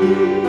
그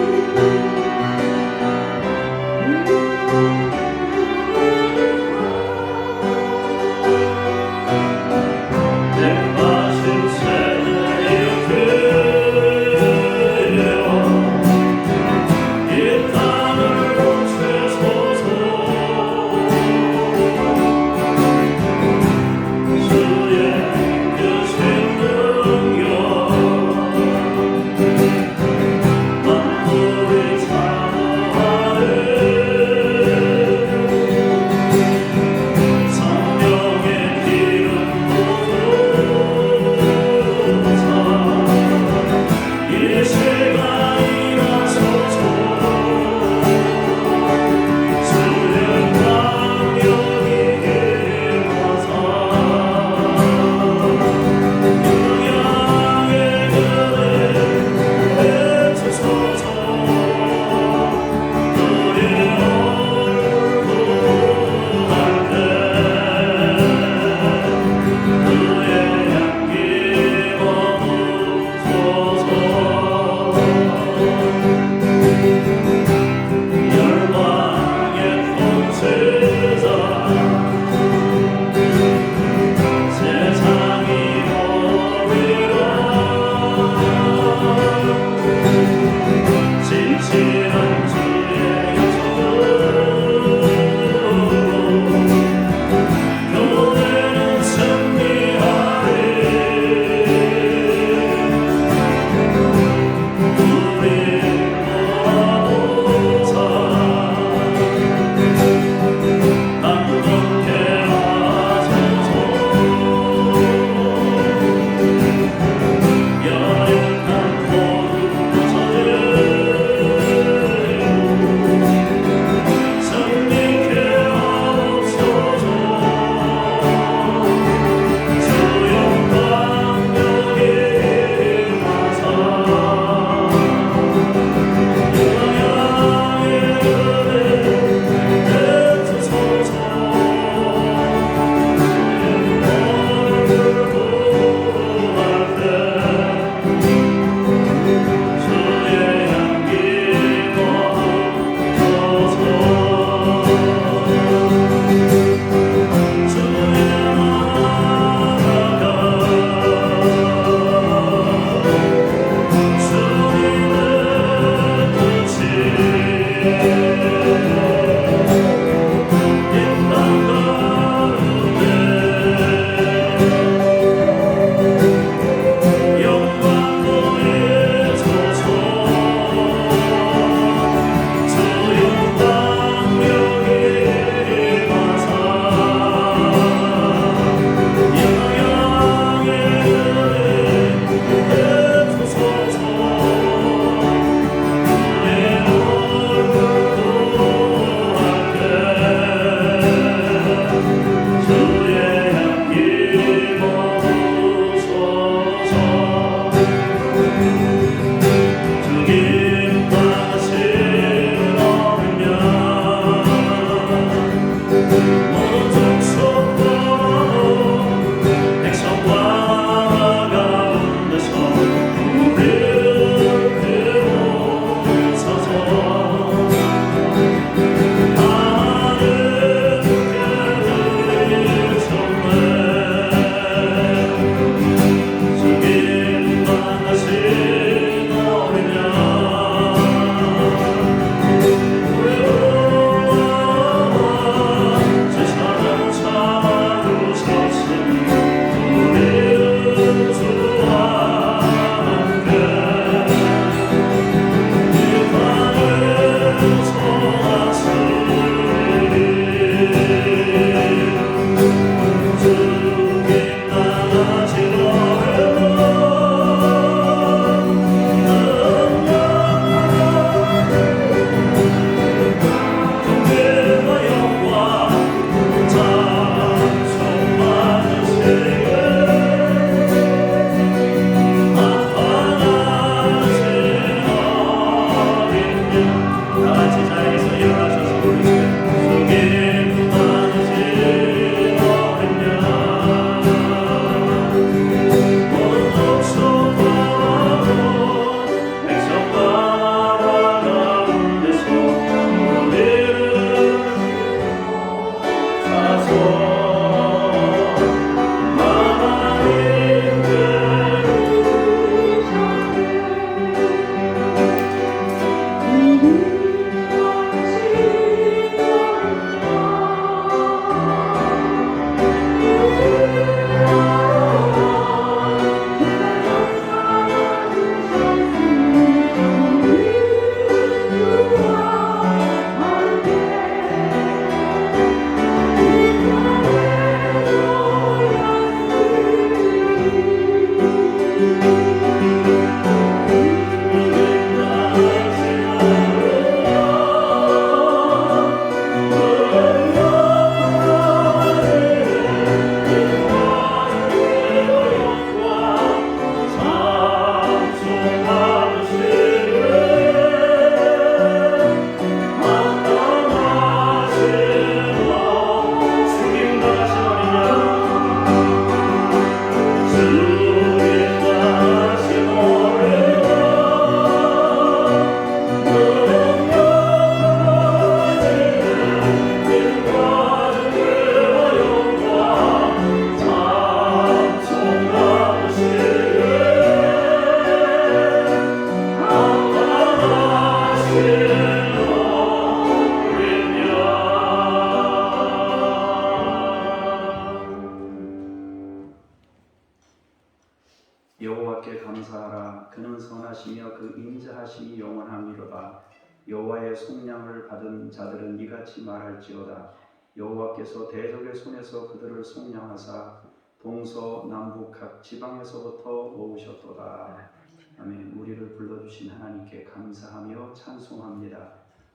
이는 선하시며 그 인자하심이 영원함이로다. 여호와의 속량을 받은 자들은 이같이 말할지어다. 여호와께서 대적의 손에서 그들을 속량하사 동서남북 각 지방에서부터 모으셨도다. 아멘. 우리를 불러주신 하나님께 감사하며 찬송합니다.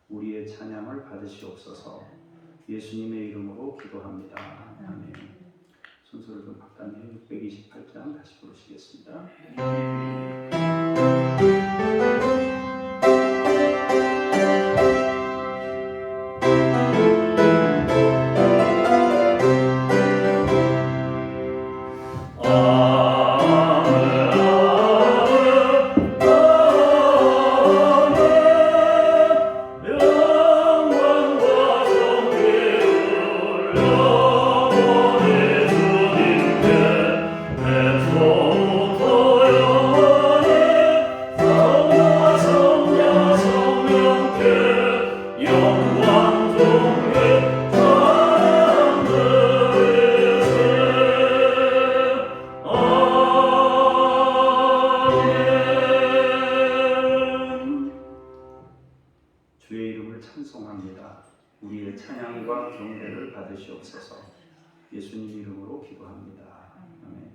우리의 찬양을 받으시옵소서. 예수님의 이름으로 기도합니다. 아멘. 순서를 좀 바꿔내 628장 다시 부르시겠습니다. 주의 이름을 찬송합니다. 우리의 찬양과 경배를 받으시옵소서. 예수님 이름으로 기도합니다. 아멘.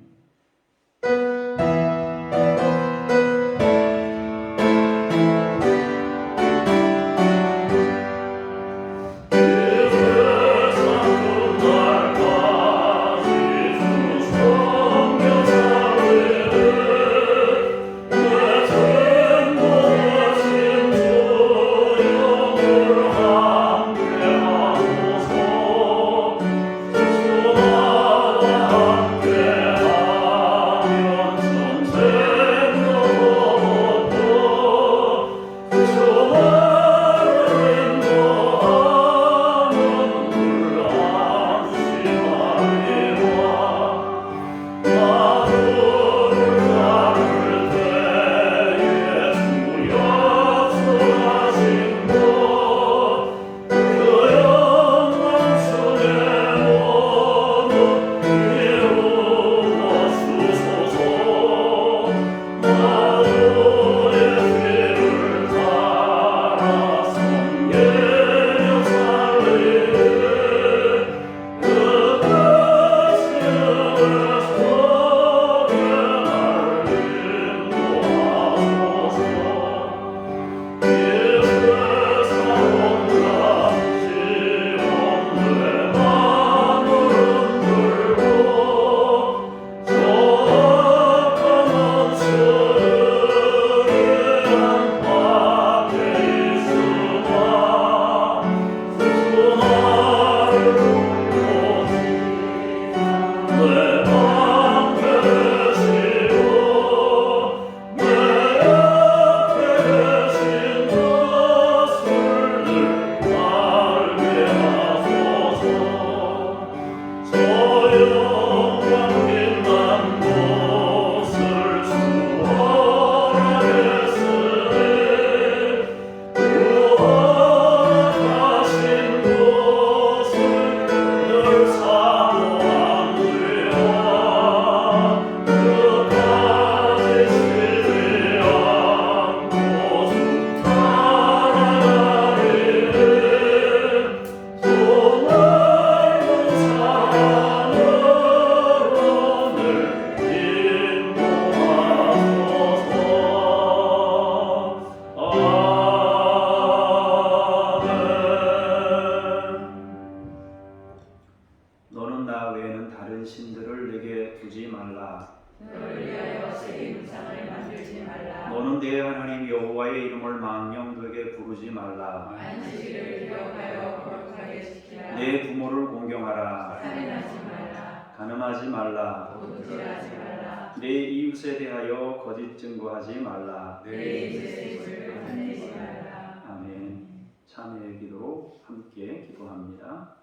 너는 나 외에는 다른 신들을 내게 두지 말라. 너를 위하여 새 우상을 만들지 말라. 너는 내 하나님 여호와의 이름을 망령되게 부르지 말라. 안식일을 기억하여 거룩하게 지키라. 내 부모를 공경하라. 살인하지 말라. 간음하지 말라. 도둑질하지 말라. 내 이웃에 대하여 거짓 증거하지 말라. 내 이웃의 집을 탐내지 말라. 아멘. 참회의 기도로 함께 기도합니다.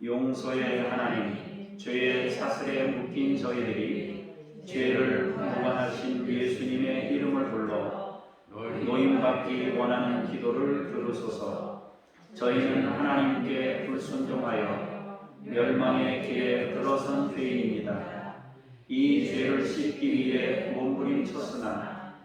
용서의 하나님, 죄의 사슬에 묶인 저희들이 죄를 무관하신 예수님의 이름을 불러 노임받기 원하는 기도를 들으소서. 저희는 하나님께 불순종하여 멸망의 길에 들어선 죄인입니다. 이 죄를 씻기 위해 몸부림쳤으나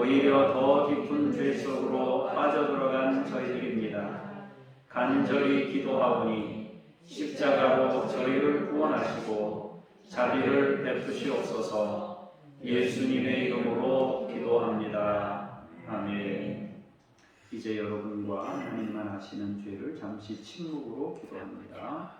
오히려 더 깊은 죄 속으로 빠져들어간 저희들입니다. 간절히 기도하오니 십자가로 저희를 구원하시고 자비를 베푸시옵소서. 예수님의 이름으로 기도합니다. 아멘. 이제 여러분과 하나님만 아시는 죄를 잠시 침묵으로 기도합니다.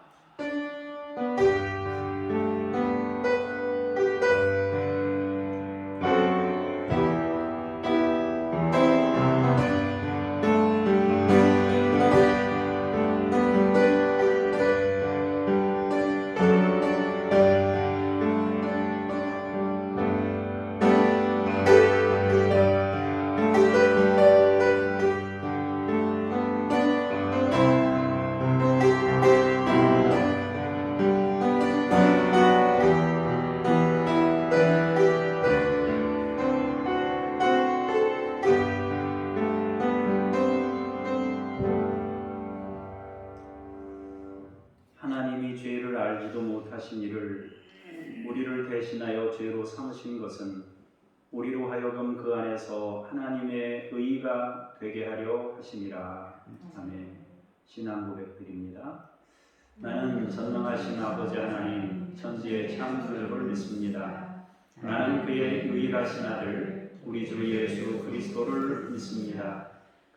하나님이 죄를 알지도 못하신 이를 우리를 대신하여 죄로 삼으신 것은 우리로 하여금 그 안에서 하나님의 의가 되게 하려 하심이라. 아멘. 신앙 고백드립니다. 나는 전능하신 아버지 하나님 천지의 창조주를 믿습니다. 나는 그의 유일하신 아들 우리 주 예수 그리스도를 믿습니다.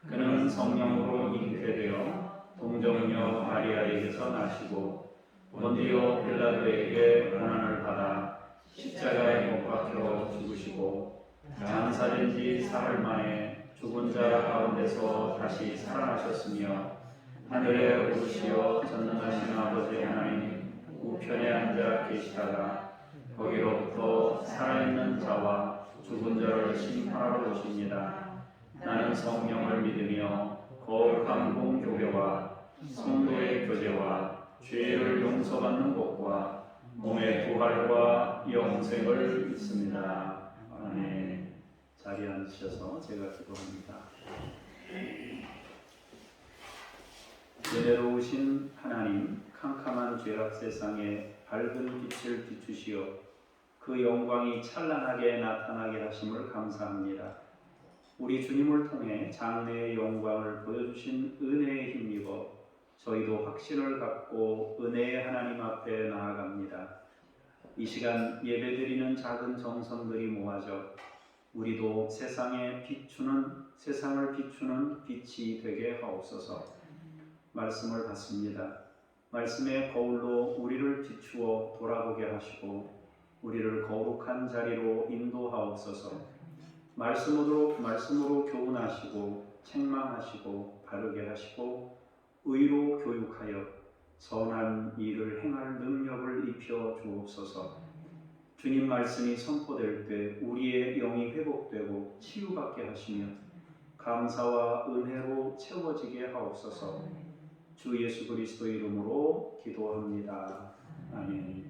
그는 성령으로 잉태되어 동정녀 마리아에게서 나시고 본디오 빌라도에게 고난을 받아 십자가에 못 박혀 죽으시고 장사된 지 사흘 만에 죽은 자 가운데서 다시 살아나셨으며 하늘에 오르시어 전능하신 아버지 하나님 우편에 앉아 계시다가 거기로부터 살아있는 자와 죽은 자를 심판하러 오십니다. 나는 성령을 믿으며 거룩한 공교회와 성도의 교제와 죄를 용서받는 것과 몸의 부활과 영생을 믿습니다. 아멘. 자리에 앉으셔서 제가 기도합니다. 은혜로우신 하나님, 캄캄한 죄악 세상에 밝은 빛을 비추시어 그 영광이 찬란하게 나타나게 하심을 감사합니다. 우리 주님을 통해 장래의 영광을 보여주신 은혜에 힘입어 저희도 확신을 갖고 은혜의 하나님 앞에 나아갑니다. 이 시간 예배드리는 작은 정성들이 모아져 우리도 세상을 비추는 빛이 되게 하옵소서. 말씀을 받습니다. 말씀의 거울로 우리를 비추어 돌아보게 하시고 우리를 거룩한 자리로 인도하옵소서. 말씀으로 교훈하시고 책망하시고 바르게 하시고 의로 교육하여 선한 일을 행할 능력을 입혀 주옵소서. 주님 말씀이 선포될 때 우리의 영이 회복되고 치유받게 하시며 감사와 은혜로 채워지게 하옵소서. 주 예수 그리스도 이름으로 기도합니다. 아멘.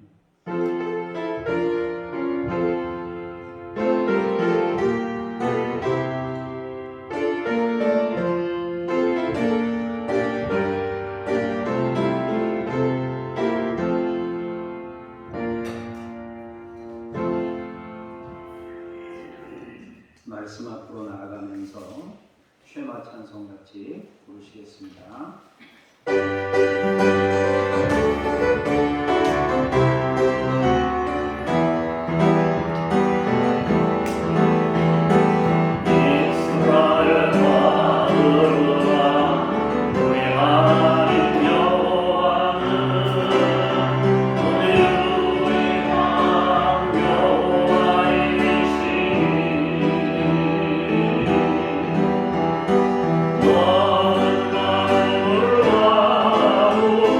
말씀 앞으로 나아가면서 쉐마 찬송 같이 부르시겠습니다. 너는 만물 와우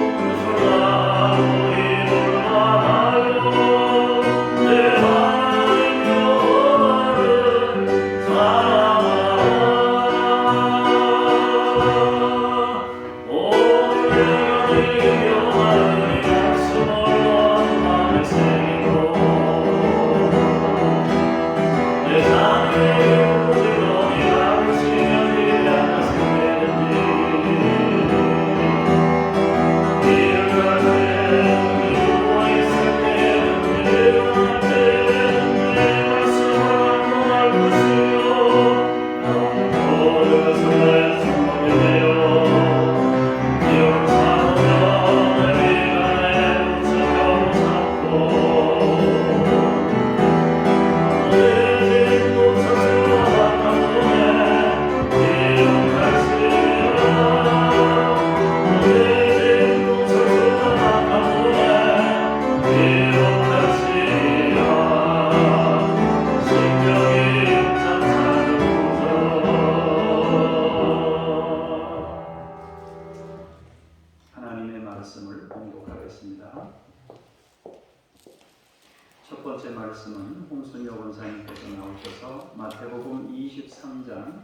23장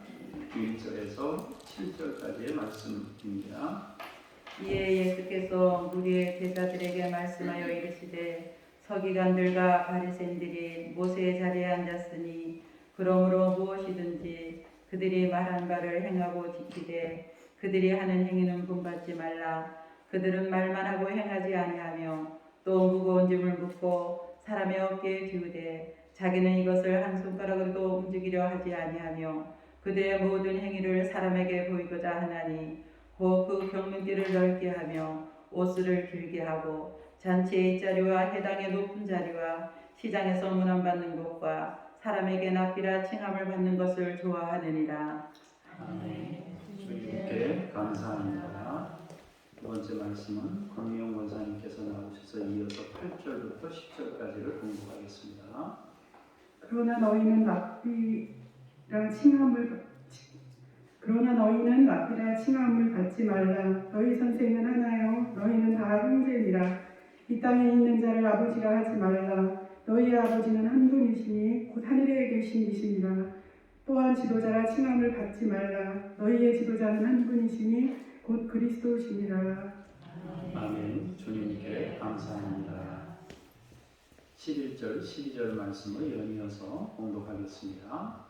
1절에서 7절까지의 말씀입니다. 이에 예수께서 무리의 제자들에게 말씀하여 이르시되 서기관들과 바리새인들이 모세의 자리에 앉았으니 그러므로 무엇이든지 그들이 말한 바를 행하고 지키되 그들이 하는 행위는 본받지 말라. 그들은 말만 하고 행하지 아니하며 또 무거운 짐을 묻고 사람의 어깨에 지우되 자기는 이것을 한 손가락으로도 움직이려 하지 아니하며 그들의 모든 행위를 사람에게 보이고자 하나니 곧 그 경륜길을 넓게 하며 옷을 길게 하고 잔치의 자리와 해당의 높은 자리와 시장에서 문안받는 곳과 사람에게 납비라 칭함을 받는 것을 좋아하느니라. 아멘. 주님께 감사합니다. 두 번째 말씀은 권미용 원사님께서 나오셔서 이어서 8절부터 10절까지를 공부하겠습니다. 그러나 너희는 납비라 칭함을 받지 말라. 너희 선생은 하나요. 너희는 다 형제니라. 이 땅에 있는 자를 아버지라 하지 말라. 너희의 아버지는 한 분이시니 곧 하늘에 계신 이시니라. 또한 지도자라 칭함을 받지 말라. 너희의 지도자는 한 분이시니 곧 그리스도시니라. 아멘. 주님께 감사합니다. 11절, 12절 말씀을 연이어서 공독하겠습니다.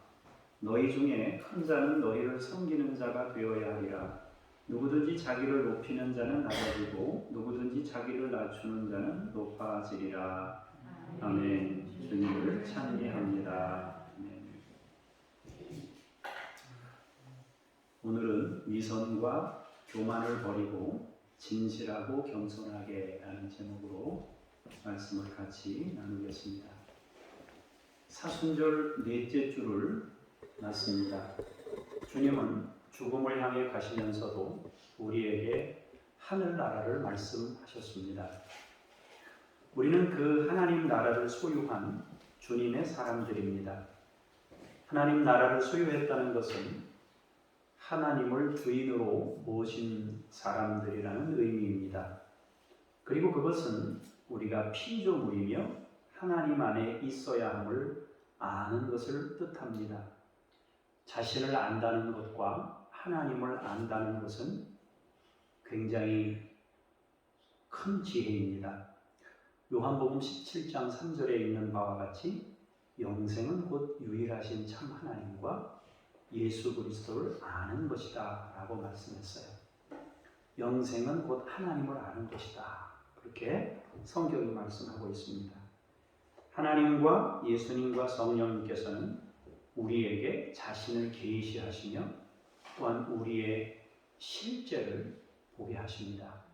너희 중에 큰 자는 너희를 섬기는 자가 되어야 하리라. 누구든지 자기를 높이는 자는 낮아지고 누구든지 자기를 낮추는 자는 높아지리라. 아멘. 주님을 찬미합니다. 아멘. 오늘은 위선과 교만을 버리고 진실하고 겸손하게 라는 제목으로 말씀을 같이 나누겠습니다. 사순절 넷째 주를 맞습니다. 주님은 죽음을 향해 가시면서도 우리에게 하늘나라를 말씀하셨습니다. 우리는 그 하나님 나라를 소유한 주님의 사람들입니다. 하나님 나라를 소유했다는 것은 하나님을 주인으로 모신 사람들이라는 의미입니다. 그리고 그것은 우리가 피조물이며 하나님 안에 있어야 함을 아는 것을 뜻합니다. 자신을 안다는 것과 하나님을 안다는 것은 굉장히 큰 지혜입니다. 요한복음 17장 3절에 있는 바와 같이 영생은 곧 유일하신 참 하나님과 예수 그리스도를 아는 것이다 라고 말씀했어요. 영생은 곧 하나님을 아는 것이다. 그렇게 성경이 말씀하고 있습니다. 하나님과 예수님과 성령님께서는 우리에게 자신을 계시하시며 또한 우리의 실제를 보게 하십니다.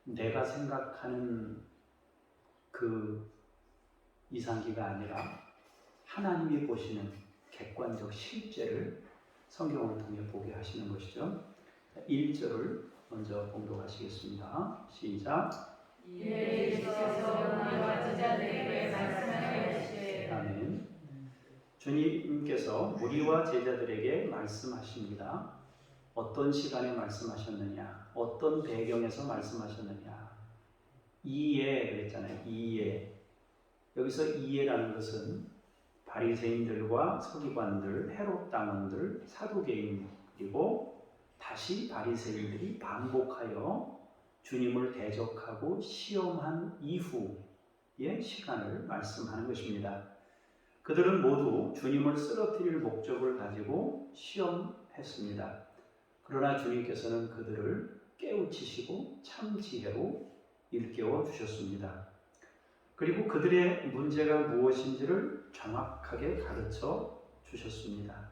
내가 생각하는 그 이상기가 아니라 하나님이 보시는 객관적 실제를 성경을 통해 보게 하시는 것이죠. 1절을 먼저 공독하시겠습니다. 시작. 이에 예수께서 우리와 제자들에게 말씀하시되 아멘. 주님께서 무리와 제자들에게 말씀하십니다. 어떤 시간에 말씀하셨느냐? 어떤 배경에서 말씀하셨느냐? 이에 그랬잖아요. 이에. 여기서 이에라는 것은 바리새인들과 서기관들, 헤롯 당원들, 사두개인 그리고 다시 바리새인들이 반복하여 주님을 대적하고 시험한 이후의 시간을 말씀하는 것입니다. 그들은 모두 주님을 쓰러뜨릴 목적을 가지고 시험했습니다. 그러나 주님께서는 그들을 깨우치시고 참 지혜로 일깨워 주셨습니다. 그리고 그들의 문제가 무엇인지를 정확하게 가르쳐 주셨습니다.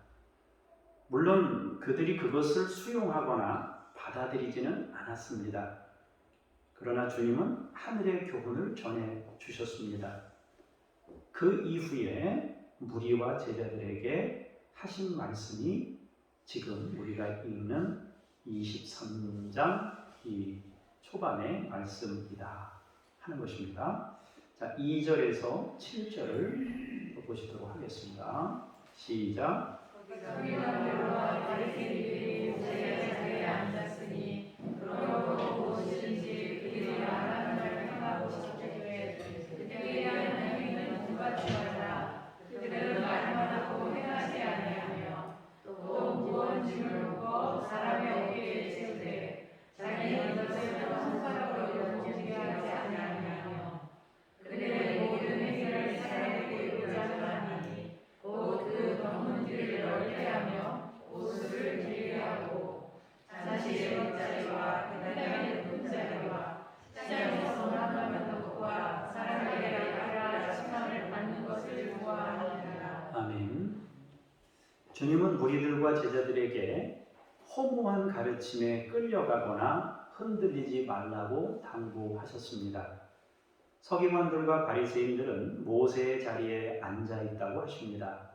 물론 그들이 그것을 수용하거나 받아들이지는 않았습니다. 그러나 주님은 하늘의 교훈을 전해 주셨습니다. 그 이후에 무리와 제자들에게 하신 말씀이 지금 우리가 읽는 23장 이 초반의 말씀이다 하는 것입니다. 자, 2절에서 7절을 보시도록 하겠습니다. 시작. 서기관들과 바리새인들이 모세의 자리에 앉았으니 그러므로 무엇이든지 그들이 말하는 바를 행하고 지키되 그들이 하는 행위는 본받지 말라. 그들은 말만 하고 행하지 아니하며 주님은 무리들과 제자들에게 허무한 가르침에 끌려가거나 흔들리지 말라고 당부하셨습니다. 서기관들과 바리새인들은 모세의 자리에 앉아 있다고 하십니다.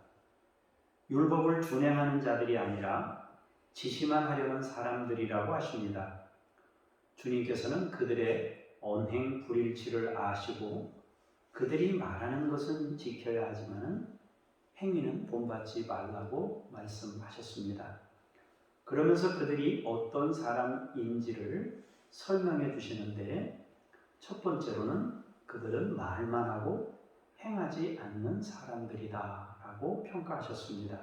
율법을 준행하는 자들이 아니라 지시만 하려는 사람들이라고 하십니다. 주님께서는 그들의 언행 불일치를 아시고 그들이 말하는 것은 지켜야 하지만 행위는 본받지 말라고 말씀하셨습니다. 그러면서 그들이 어떤 사람인지를 설명해 주시는데 첫 번째로는 그들은 말만 하고 행하지 않는 사람들이다 라고 평가하셨습니다.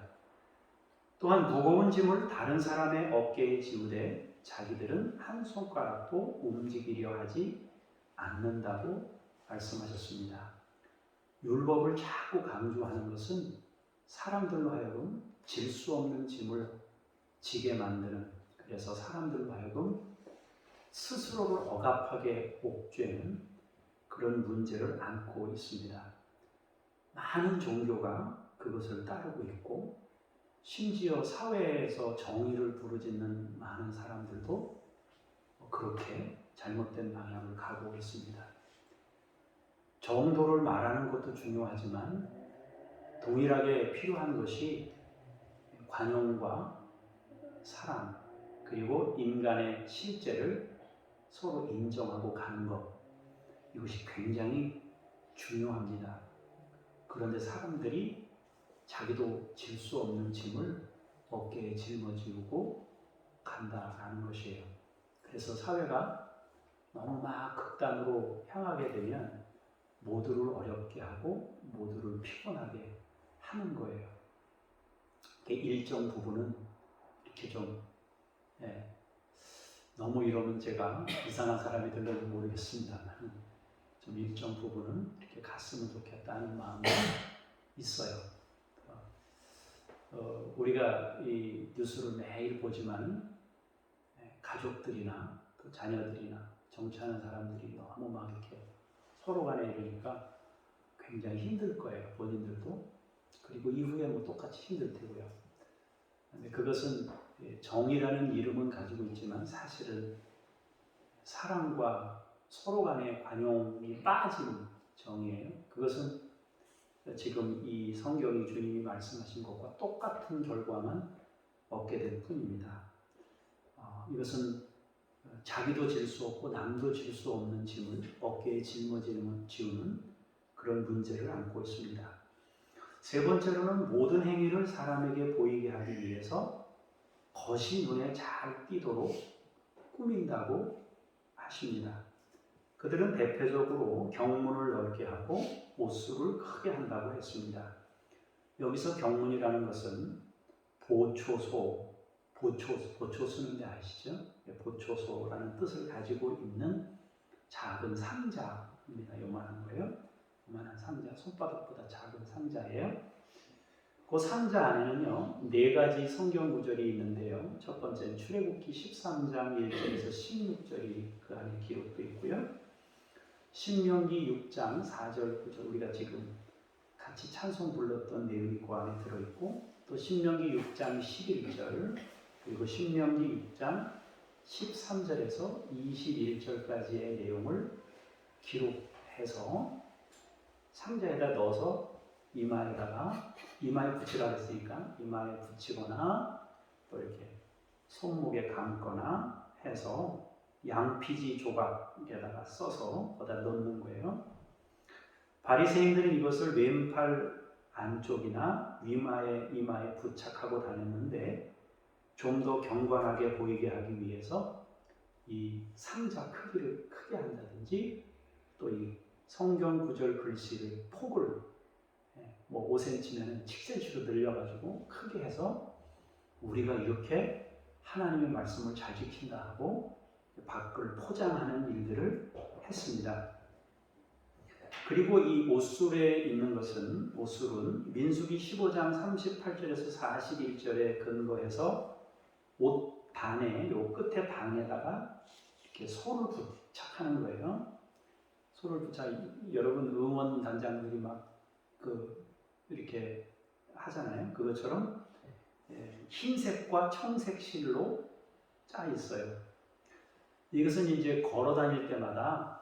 또한 무거운 짐을 다른 사람의 어깨에 지우되 자기들은 한 손가락도 움직이려 하지 않는다고 말씀하셨습니다. 율법을 자꾸 강조하는 것은 사람들로 하여금 질 수 없는 짐을 지게 만드는, 그래서 사람들로 하여금 스스로를 억압하게 옥죄는 그런 문제를 안고 있습니다. 많은 종교가 그것을 따르고 있고 심지어 사회에서 정의를 부르짖는 많은 사람들도 그렇게 잘못된 방향을 가고 있습니다. 정도를 말하는 것도 중요하지만 동일하게 필요한 것이 관용과 사랑, 그리고 인간의 실제를 서로 인정하고 가는 것, 이것이 굉장히 중요합니다. 그런데 사람들이 자기도 질 수 없는 짐을 어깨에 짊어지고 간다라는 것이에요. 그래서 사회가 너무 막 극단으로 향하게 되면 모두를 어렵게 하고 모두를 피곤하게 하는 거예요. 일정 부분은 이렇게 좀 너무 이러면 제가 이상한 사람이 될지 모르겠습니다만 좀 일정 부분은 이렇게 갔으면 좋겠다는 마음이 있어요. 우리가 이 뉴스를 매일 보지만 가족들이나 또 자녀들이나 정치하는 사람들이 너무 막 이렇게 서로 간에 이러니까 굉장히 힘들 거예요. 본인들도. 그리고 이후에 뭐 똑같이 힘들 테고요. 근데 그것은 정의라는 이름은 가지고 있지만 사실은 사랑과 서로 간의 관용이 빠진 정의예요. 그것은 지금 이 성경이 주님이 말씀하신 것과 똑같은 결과만 얻게 될 뿐입니다. 이것은 자기도 질 수 없고 남도 질 수 없는 짐을 어깨에 지우는 그런 문제를 안고 있습니다. 세 번째로는 모든 행위를 사람에게 보이게 하기 위해서 겉이 눈에 잘 띄도록 꾸민다고 하십니다. 그들은 대표적으로 경문을 넓게 하고 옷수를 크게 한다고 했습니다. 여기서 경문이라는 것은 보초소 쓰는데 아시죠? 보초소라는 뜻을 가지고 있는 작은 상자입니다. 요만한 거예요. 요만한 상자, 손바닥보다 작은 상자예요. 그 상자 안에는요 4가지 성경 구절이 있는데요. 첫 번째는 출애굽기 13장 1절에서 16절이 그 안에 기록되어 있고요. 신명기 6장 4절 9절, 우리가 지금 같이 찬송 불렀던 내용이 그 안에 들어있고, 또 신명기 6장 11절, 그리고 신명기 6장 13절에서 21절까지의 내용을 기록해서 상자에다 넣어서 이마에 붙이라고 했으니까 이마에 붙이거나 또 이렇게 손목에 감거나 해서 양피지 조각에다가 써서 거기다 넣는 거예요. 바리새인들은 이것을 왼팔 안쪽이나 이마에 부착하고 다녔는데 좀 더 경건하게 보이게 하기 위해서 이 상자 크기를 크게 한다든지 또 이 성경 구절 글씨를 폭을 5cm면 7cm로 늘려가지고 크게 해서 우리가 이렇게 하나님의 말씀을 잘 지킨다 하고 밖을 포장하는 일들을 했습니다. 그리고 이 옷술에 있는 것은, 옷술은 민수기 15장 38절에서 41절에 근거해서 옷 반에, 요 끝에 방에다가 이렇게 소를 부착하는 거예요. 소를 여러분 응원단장들이 막 이렇게 하잖아요. 그것처럼 흰색과 청색 실로 짜 있어요. 이것은 이제 걸어 다닐 때마다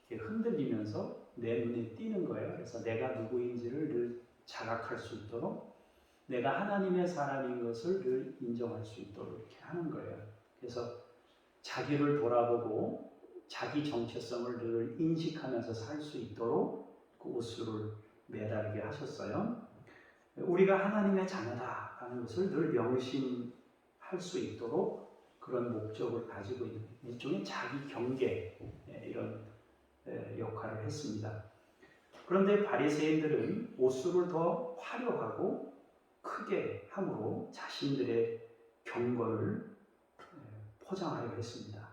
이렇게 흔들리면서 내 눈에 띄는 거예요. 그래서 내가 누구인지를 늘 자각할 수 있도록, 내가 하나님의 사람인 것을 늘 인정할 수 있도록 이렇게 하는 거예요. 그래서 자기를 돌아보고 자기 정체성을 늘 인식하면서 살 수 있도록 그 옷수를 매달게 하셨어요. 우리가 하나님의 자녀다라는 것을 늘 명심할 수 있도록 그런 목적을 가지고 있는 일종의 자기 경계, 이런 역할을 했습니다. 그런데 바리새인들은 옷수를 더 화려하고 크게 함으로 자신들의 경건을 포장하려 했습니다.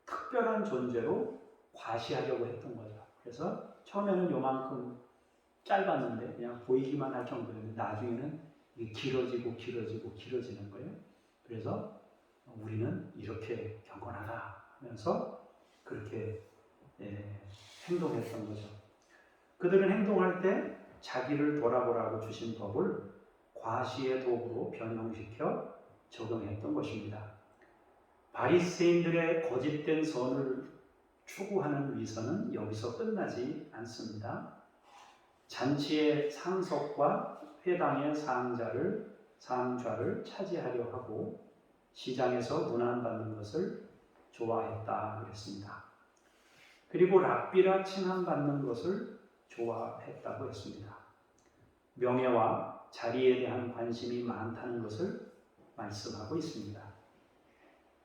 특별한 존재로 과시하려고 했던 거죠. 그래서 처음에는 요만큼 짧았는데 그냥 보이기만 할 정도였는데 나중에는 이게 길어지는 거예요. 그래서 우리는 이렇게 경건하다 하면서 그렇게 행동했던 거죠. 그들은 행동할 때 자기를 돌아보라고 주신 법을 과시의 도구로 변형시켜 적용했던 것입니다. 바리새인들의 거짓된 선을 추구하는 위선은 여기서 끝나지 않습니다. 잔치의 상석과 회당의 상좌를 차지하려 하고 시장에서 문안받는 것을 좋아했다 그랬습니다. 그리고 랍비라 칭함받는 것을 좋아했다고 했습니다. 명예와 자리에 대한 관심이 많다는 것을 말씀하고 있습니다.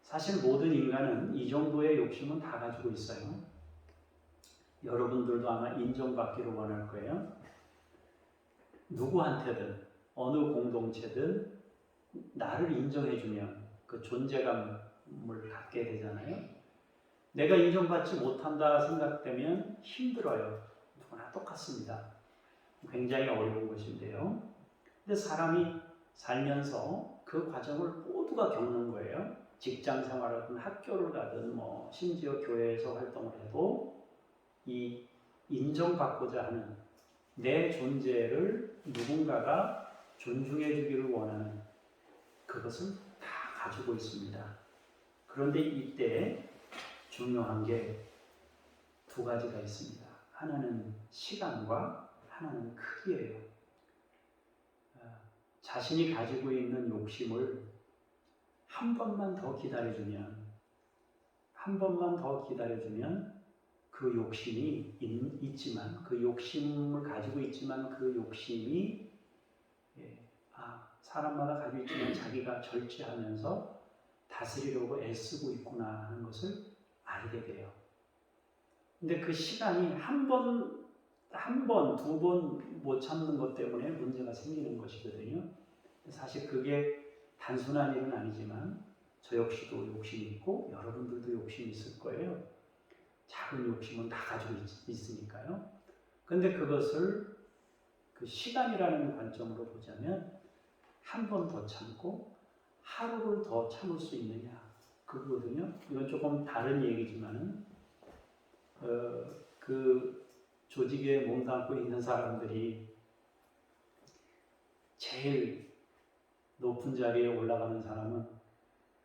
사실 모든 인간은 이 정도의 욕심은 다 가지고 있어요. 여러분들도 아마 인정받기를 원할 거예요. 누구한테든 어느 공동체든 나를 인정해주면 그 존재감을 갖게 되잖아요. 내가 인정받지 못한다 생각되면 힘들어요. 누구나 똑같습니다. 굉장히 어려운 것인데요. 근데 사람이 살면서 그 과정을 모두가 겪는 거예요. 직장 생활하든 학교를 가든 심지어 교회에서 활동을 해도 이 인정받고자 하는 내 존재를 누군가가 존중해 주기를 원하는 그것을 다 가지고 있습니다. 그런데 이때 중요한 게 두 가지가 있습니다. 하나는 시간과 하나는 크기예요. 자신이 가지고 있는 욕심을 한 번만 더 기다려주면 그 욕심이 있지만 그 욕심을 가지고 있지만 그 욕심이 사람마다 가지고 있지만 자기가 절제하면서 다스리려고 애쓰고 있구나 하는 것을 알게 돼요. 근데 그 시간이 한 번, 두 번 못 참는 것 때문에 문제가 생기는 것이거든요. 사실 그게 단순한 일은 아니지만 저 역시도 욕심이 있고 여러분들도 욕심이 있을 거예요. 작은 욕심은 다 가지고 있으니까요. 근데 그것을 그 시간이라는 관점으로 보자면 한 번 더 참고 하루를 더 참을 수 있느냐 그거거든요. 이건 조금 다른 얘기지만은 그 조직에 몸담고 있는 사람들이 제일 높은 자리에 올라가는 사람은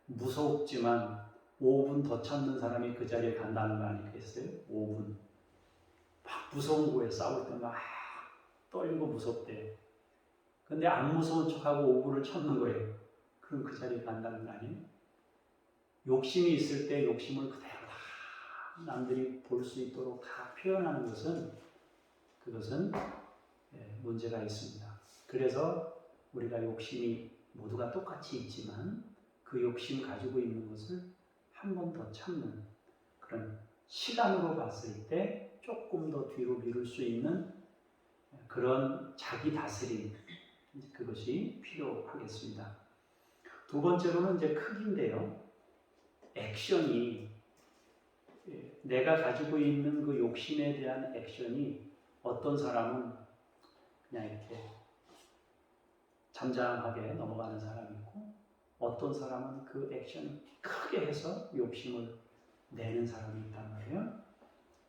무섭지만 5분 더 참는 사람이 그 자리에 간다는 거 아니겠어요? 5분. 막 무서운 거에 싸울 때 막 떨리고 무섭대. 근데 안 무서운 척하고 5분을 참는 거예요. 그럼 그 자리에 간다는 거 아니에요? 욕심이 있을 때 욕심을 그대로 다 남들이 볼 수 있도록 다 표현하는 그것은 문제가 있습니다. 그래서 우리가 욕심이 모두가 똑같이 있지만 그 욕심 가지고 있는 것을 한 번 더 참는 그런 시간으로 봤을 때 조금 더 뒤로 미룰 수 있는 그런 자기 다스림 그것이 필요하겠습니다. 두 번째로는 이제 크기인데요. 액션이 내가 가지고 있는 그 욕심에 대한 액션이 어떤 사람은 그냥 이렇게 잠잠하게 넘어가는 사람이 있고 어떤 사람은 그 액션을 크게 해서 욕심을 내는 사람이 있단 말이에요.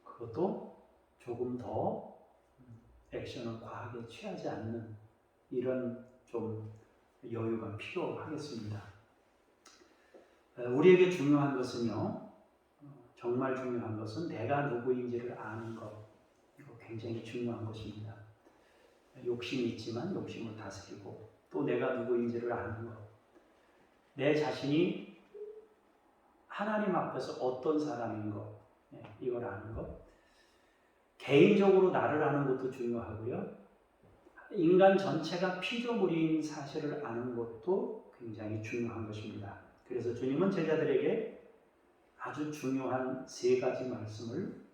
그것도 조금 더 액션을 과하게 취하지 않는 이런 좀 여유가 필요하겠습니다. 우리에게 중요한 것은요, 정말 중요한 것은 내가 누구인지를 아는 것, 이거 굉장히 중요한 것입니다. 욕심이 있지만 욕심을 다스리고 또 내가 누구인지를 아는 것, 내 자신이 하나님 앞에서 어떤 사람인 것, 이걸 아는 것, 개인적으로 나를 아는 것도 중요하고요, 인간 전체가 피조물인 사실을 아는 것도 굉장히 중요한 것입니다. 그래서 주님은 제자들에게 아주 중요한 3가지 말씀을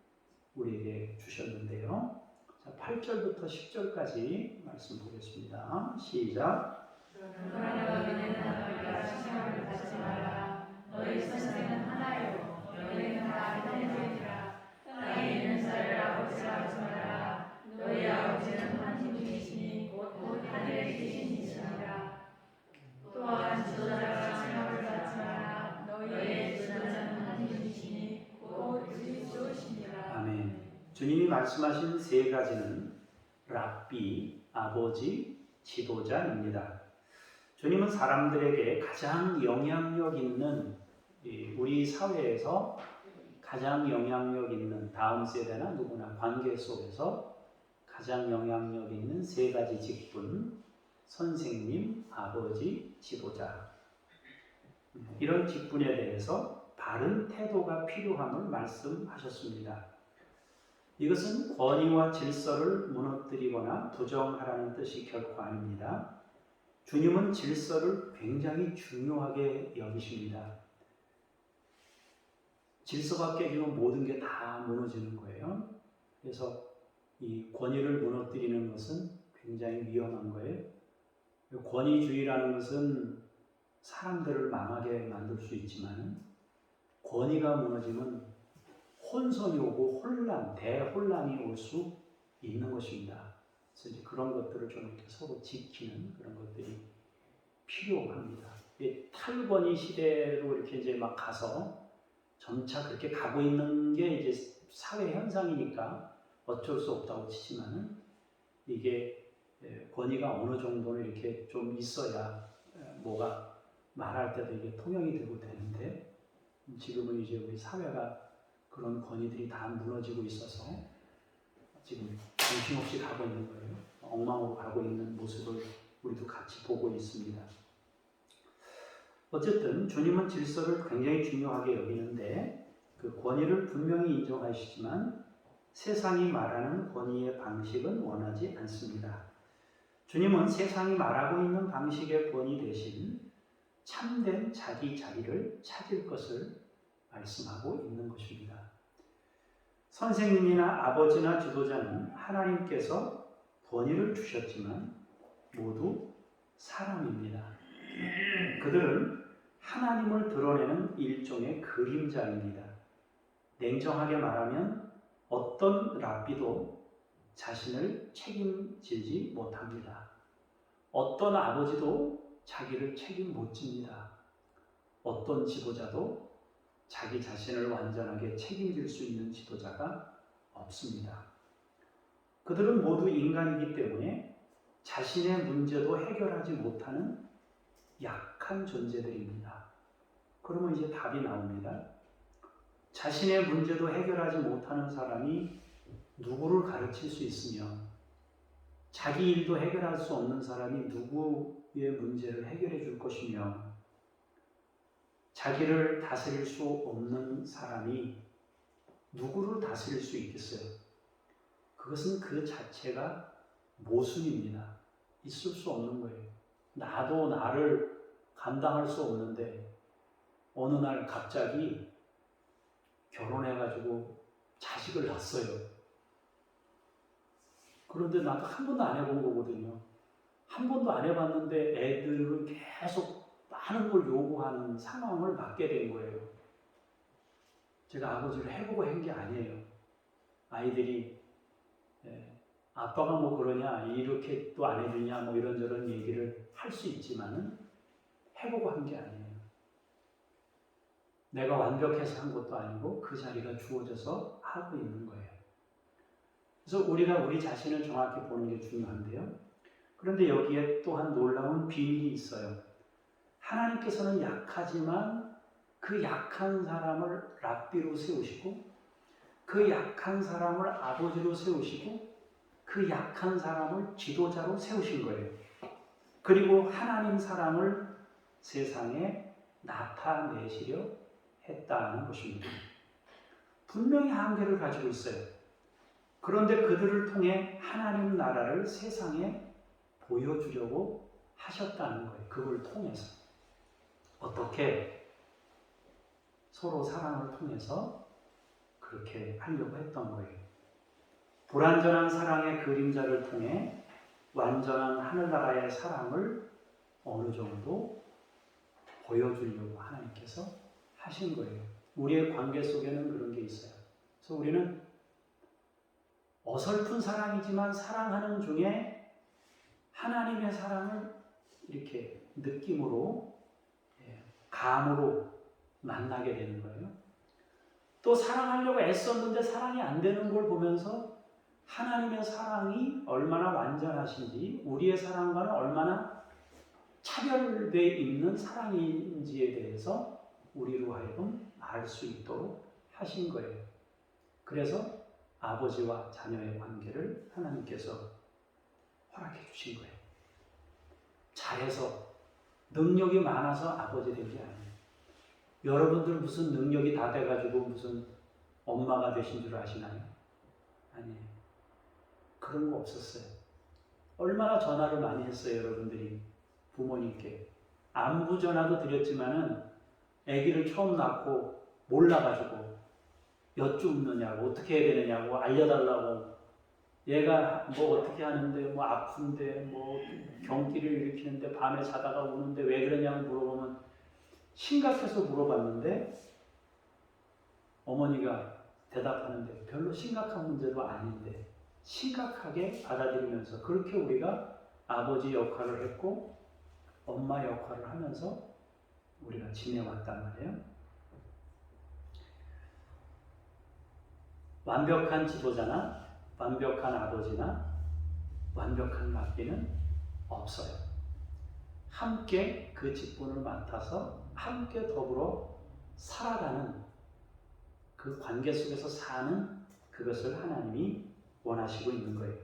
우리에게 주셨는데요. 자, 8절부터 10절까지 말씀 보겠습니다. 시작. 그러나 너희는 너희가 시험을 받지 말라. 너희 선생은 하나요. 너희는 다 형제니라. 땅에 있는 자를 아버지라 하지 말라. 너희 아버지는 한 분이시니 곧 하늘에 계시니시니라. 또한 지도자가 시험을 받지 말라. 너희의 지도자는 한 분이시니 곧 그리스도시니라. 아멘. 주님이 말씀하신 3가지는 랍비, 아버지, 지도자입니다. 주님은 사람들에게 가장 영향력 있는, 우리 사회에서 가장 영향력 있는, 다음 세대나 누구나 관계 속에서 가장 영향력 있는 3가지 직분, 선생님, 아버지, 지도자, 이런 직분에 대해서 바른 태도가 필요함을 말씀하셨습니다. 이것은 권위와 질서를 무너뜨리거나 부정하라는 뜻이 결코 아닙니다. 주님은 질서를 굉장히 중요하게 여기십니다. 질서가 깨지면 모든 게 다 무너지는 거예요. 그래서 이 권위를 무너뜨리는 것은 굉장히 위험한 거예요. 권위주의라는 것은 사람들을 망하게 만들 수 있지만 권위가 무너지면 혼선이 오고 대혼란이 올 수 있는 것입니다. 그래서 이제 그런 것들을 좀 이렇게 서로 지키는 그런 것들이 필요합니다. 탈권위 시대로 이렇게 이제 막 가서 점차 그렇게 가고 있는 게 이제 사회 현상이니까 어쩔 수 없다고 치지만은 이게 권위가 어느 정도는 이렇게 좀 있어야 뭐가 말할 때도 이게 통용이 되고 되는데 지금은 이제 우리 사회가 그런 권위들이 다 무너지고 있어서 지금 정신없이 가고 있는 거예요. 엉망으로 가고 있는 모습을 우리도 같이 보고 있습니다. 어쨌든 주님은 질서를 굉장히 중요하게 여기는데 그 권위를 분명히 인정하시지만 세상이 말하는 권위의 방식은 원하지 않습니다. 주님은 세상이 말하고 있는 방식의 권위 대신 참된 자기 자리를 찾을 것을 말씀하고 있는 것입니다. 선생님이나 아버지나 지도자는 하나님께서 권위를 주셨지만 모두 사람입니다. 그들은 하나님을 드러내는 일종의 그림자입니다. 냉정하게 말하면 어떤 랍비도 자신을 책임지지 못합니다. 어떤 아버지도 자기를 책임 못 집니다. 어떤 지도자도 자기 자신을 완전하게 책임질 수 있는 지도자가 없습니다. 그들은 모두 인간이기 때문에 자신의 문제도 해결하지 못하는 약한 존재들입니다. 그러면 이제 답이 나옵니다. 자신의 문제도 해결하지 못하는 사람이 누구를 가르칠 수 있으며 자기 일도 해결할 수 없는 사람이 누구의 문제를 해결해 줄 것이며 자기를 다스릴 수 없는 사람이 누구를 다스릴 수 있겠어요? 그것은 그 자체가 모순입니다. 있을 수 없는 거예요. 나도 나를 감당할 수 없는데 어느 날 갑자기 결혼해가지고 자식을 낳았어요. 그런데 나도 한 번도 안 해본 거거든요. 한 번도 안 해봤는데 애들은 계속 많은 걸 요구하는 상황을 맞게 된 거예요. 제가 아버지를 해보고 한 게 아니에요. 아이들이 아빠가 뭐 그러냐, 이렇게 또 안 해주냐, 뭐 이런저런 얘기를 할 수 있지만은 해보고 한 게 아니에요. 내가 완벽해서 한 것도 아니고 그 자리가 주어져서 하고 있는 거예요. 그래서 우리가 우리 자신을 정확히 보는 게 중요한데요. 그런데 여기에 또한 놀라운 비밀이 있어요. 하나님께서는 약하지만 그 약한 사람을 랍비로 세우시고 그 약한 사람을 아버지로 세우시고 그 약한 사람을 지도자로 세우신 거예요. 그리고 하나님 사랑을 세상에 나타내시려 했다는 것입니다. 분명히 한계를 가지고 있어요. 그런데 그들을 통해 하나님 나라를 세상에 보여주려고 하셨다는 거예요. 그걸 통해서. 어떻게? 서로 사랑을 통해서 그렇게 하려고 했던 거예요. 불완전한 사랑의 그림자를 통해 완전한 하늘나라의 사랑을 어느 정도 보여주려고 하나님께서 하신 거예요. 우리의 관계 속에는 그런 게 있어요. 그래서 우리는 어설픈 사랑이지만 사랑하는 중에 하나님의 사랑을 이렇게 느낌으로, 감으로 만나게 되는 거예요. 또 사랑하려고 애썼는데 사랑이 안 되는 걸 보면서 하나님의 사랑이 얼마나 완전하신지, 우리의 사랑과는 얼마나 차별되어 있는 사랑인지에 대해서 우리로 하여금 알 수 있도록 하신 거예요. 그래서 아버지와 자녀의 관계를 하나님께서 허락해 주신 거예요. 잘해서, 능력이 많아서 아버지 된 게 아니에요. 여러분들 무슨 능력이 다 돼가지고 무슨 엄마가 되신 줄 아시나요? 아니에요. 그런 거 없었어요. 얼마나 전화를 많이 했어요, 여러분들이 부모님께. 안부 전화도 드렸지만은 아기를 처음 낳고 몰라가지고 여쭙느냐고, 어떻게 해야 되느냐고 알려달라고, 얘가 뭐 어떻게 하는데, 뭐 아픈데, 뭐 경기를 일으키는데 밤에 자다가 우는데 왜 그러냐고 물어보면 심각해서 물어봤는데 어머니가 대답하는데 별로 심각한 문제도 아닌데 심각하게 받아들이면서, 그렇게 우리가 아버지 역할을 했고 엄마 역할을 하면서 우리가 지내왔단 말이에요. 완벽한 지도자나 완벽한 아버지나 완벽한 랍비는 없어요. 함께 그 직분을 맡아서 함께 더불어 살아가는, 그 관계 속에서 사는, 그것을 하나님이 원하시고 있는 거예요.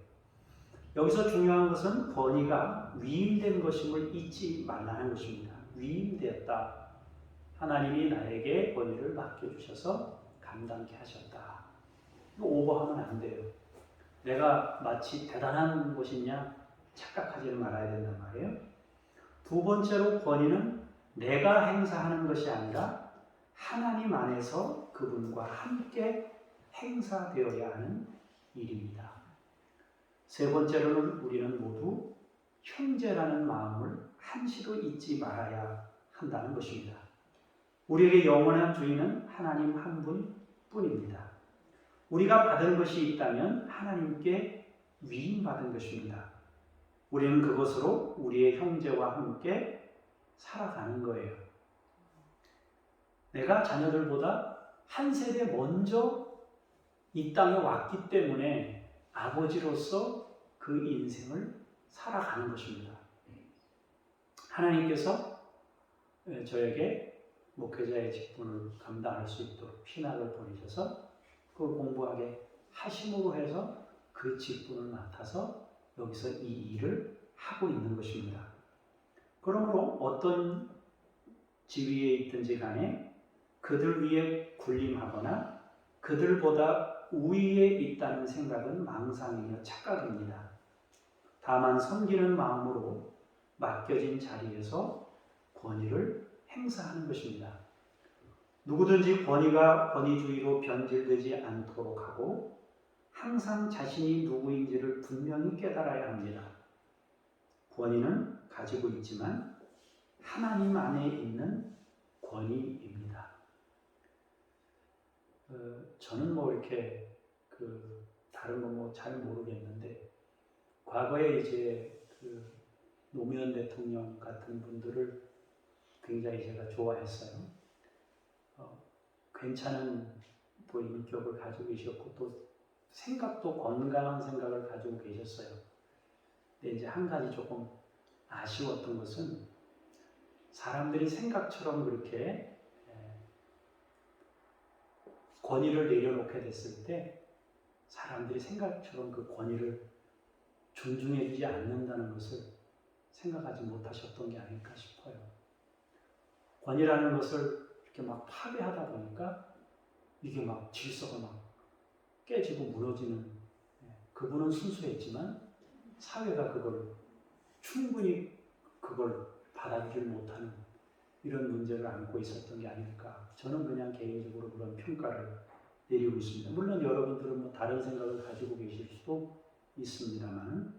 여기서 중요한 것은 권위가 위임된 것임을 잊지 말라는 것입니다. 위임되었다. 하나님이 나에게 권위를 맡겨주셔서 감당케 하셨다. 이거 오버하면 안 돼요. 내가 마치 대단한 것이냐 착각하지는 말아야 된단 말이에요. 두 번째로, 권위는 내가 행사하는 것이 아니라 하나님 안에서 그분과 함께 행사되어야 하는 일입니다. 세 번째로는 우리는 모두 형제라는 마음을 한시도 잊지 말아야 한다는 것입니다. 우리에게 영원한 주인은 하나님 한 분뿐입니다. 우리가 받은 것이 있다면 하나님께 위임받은 것입니다. 우리는 그것으로 우리의 형제와 함께 살아가는 거예요. 내가 자녀들보다 한 세대 먼저 이 땅에 왔기 때문에 아버지로서 그 인생을 살아가는 것입니다. 하나님께서 저에게 목회자의 직분을 감당할 수 있도록 신학을 보내셔서 그걸 공부하게 하심으로 해서 그 직분을 맡아서 여기서 이 일을 하고 있는 것입니다. 그러므로 어떤 지위에 있든지 간에 그들 위에 군림하거나 그들보다 우위에 있다는 생각은 망상이며 착각입니다. 다만 섬기는 마음으로 맡겨진 자리에서 권위를 행사하는 것입니다. 누구든지 권위주의로 변질되지 않도록 하고 항상 자신이 누구인지를 분명히 깨달아야 합니다. 권위는 가지고 있지만 하나님 안에 있는 권위입니다. 저는 뭐 이렇게 다른 거 뭐 잘 모르겠는데, 과거에 이제 노무현 대통령 같은 분들을 굉장히 제가 좋아했어요. 괜찮은 또 인격을 가지고 계셨고 또 생각도 건강한 생각을 가지고 계셨어요. 근데 이제 한 가지 조금 아쉬웠던 것은 사람들이 생각처럼 그렇게 권위를 내려놓게 됐을 때 사람들이 생각처럼 그 권위를 존중해주지 않는다는 것을 생각하지 못하셨던 게 아닐까 싶어요. 권위라는 것을 이렇게 막 파괴하다 보니까 이게 막 질서가 막 깨지고 무너지는, 그분은 순수했지만 사회가 그걸 충분히 그걸 받아들이지 못하는 이런 문제를 안고 있었던 게 아닐까. 저는 그냥 개인적으로 그런 평가를 내리고 있습니다. 물론 여러분들은 뭐 다른 생각을 가지고 계실 수도 있습니다만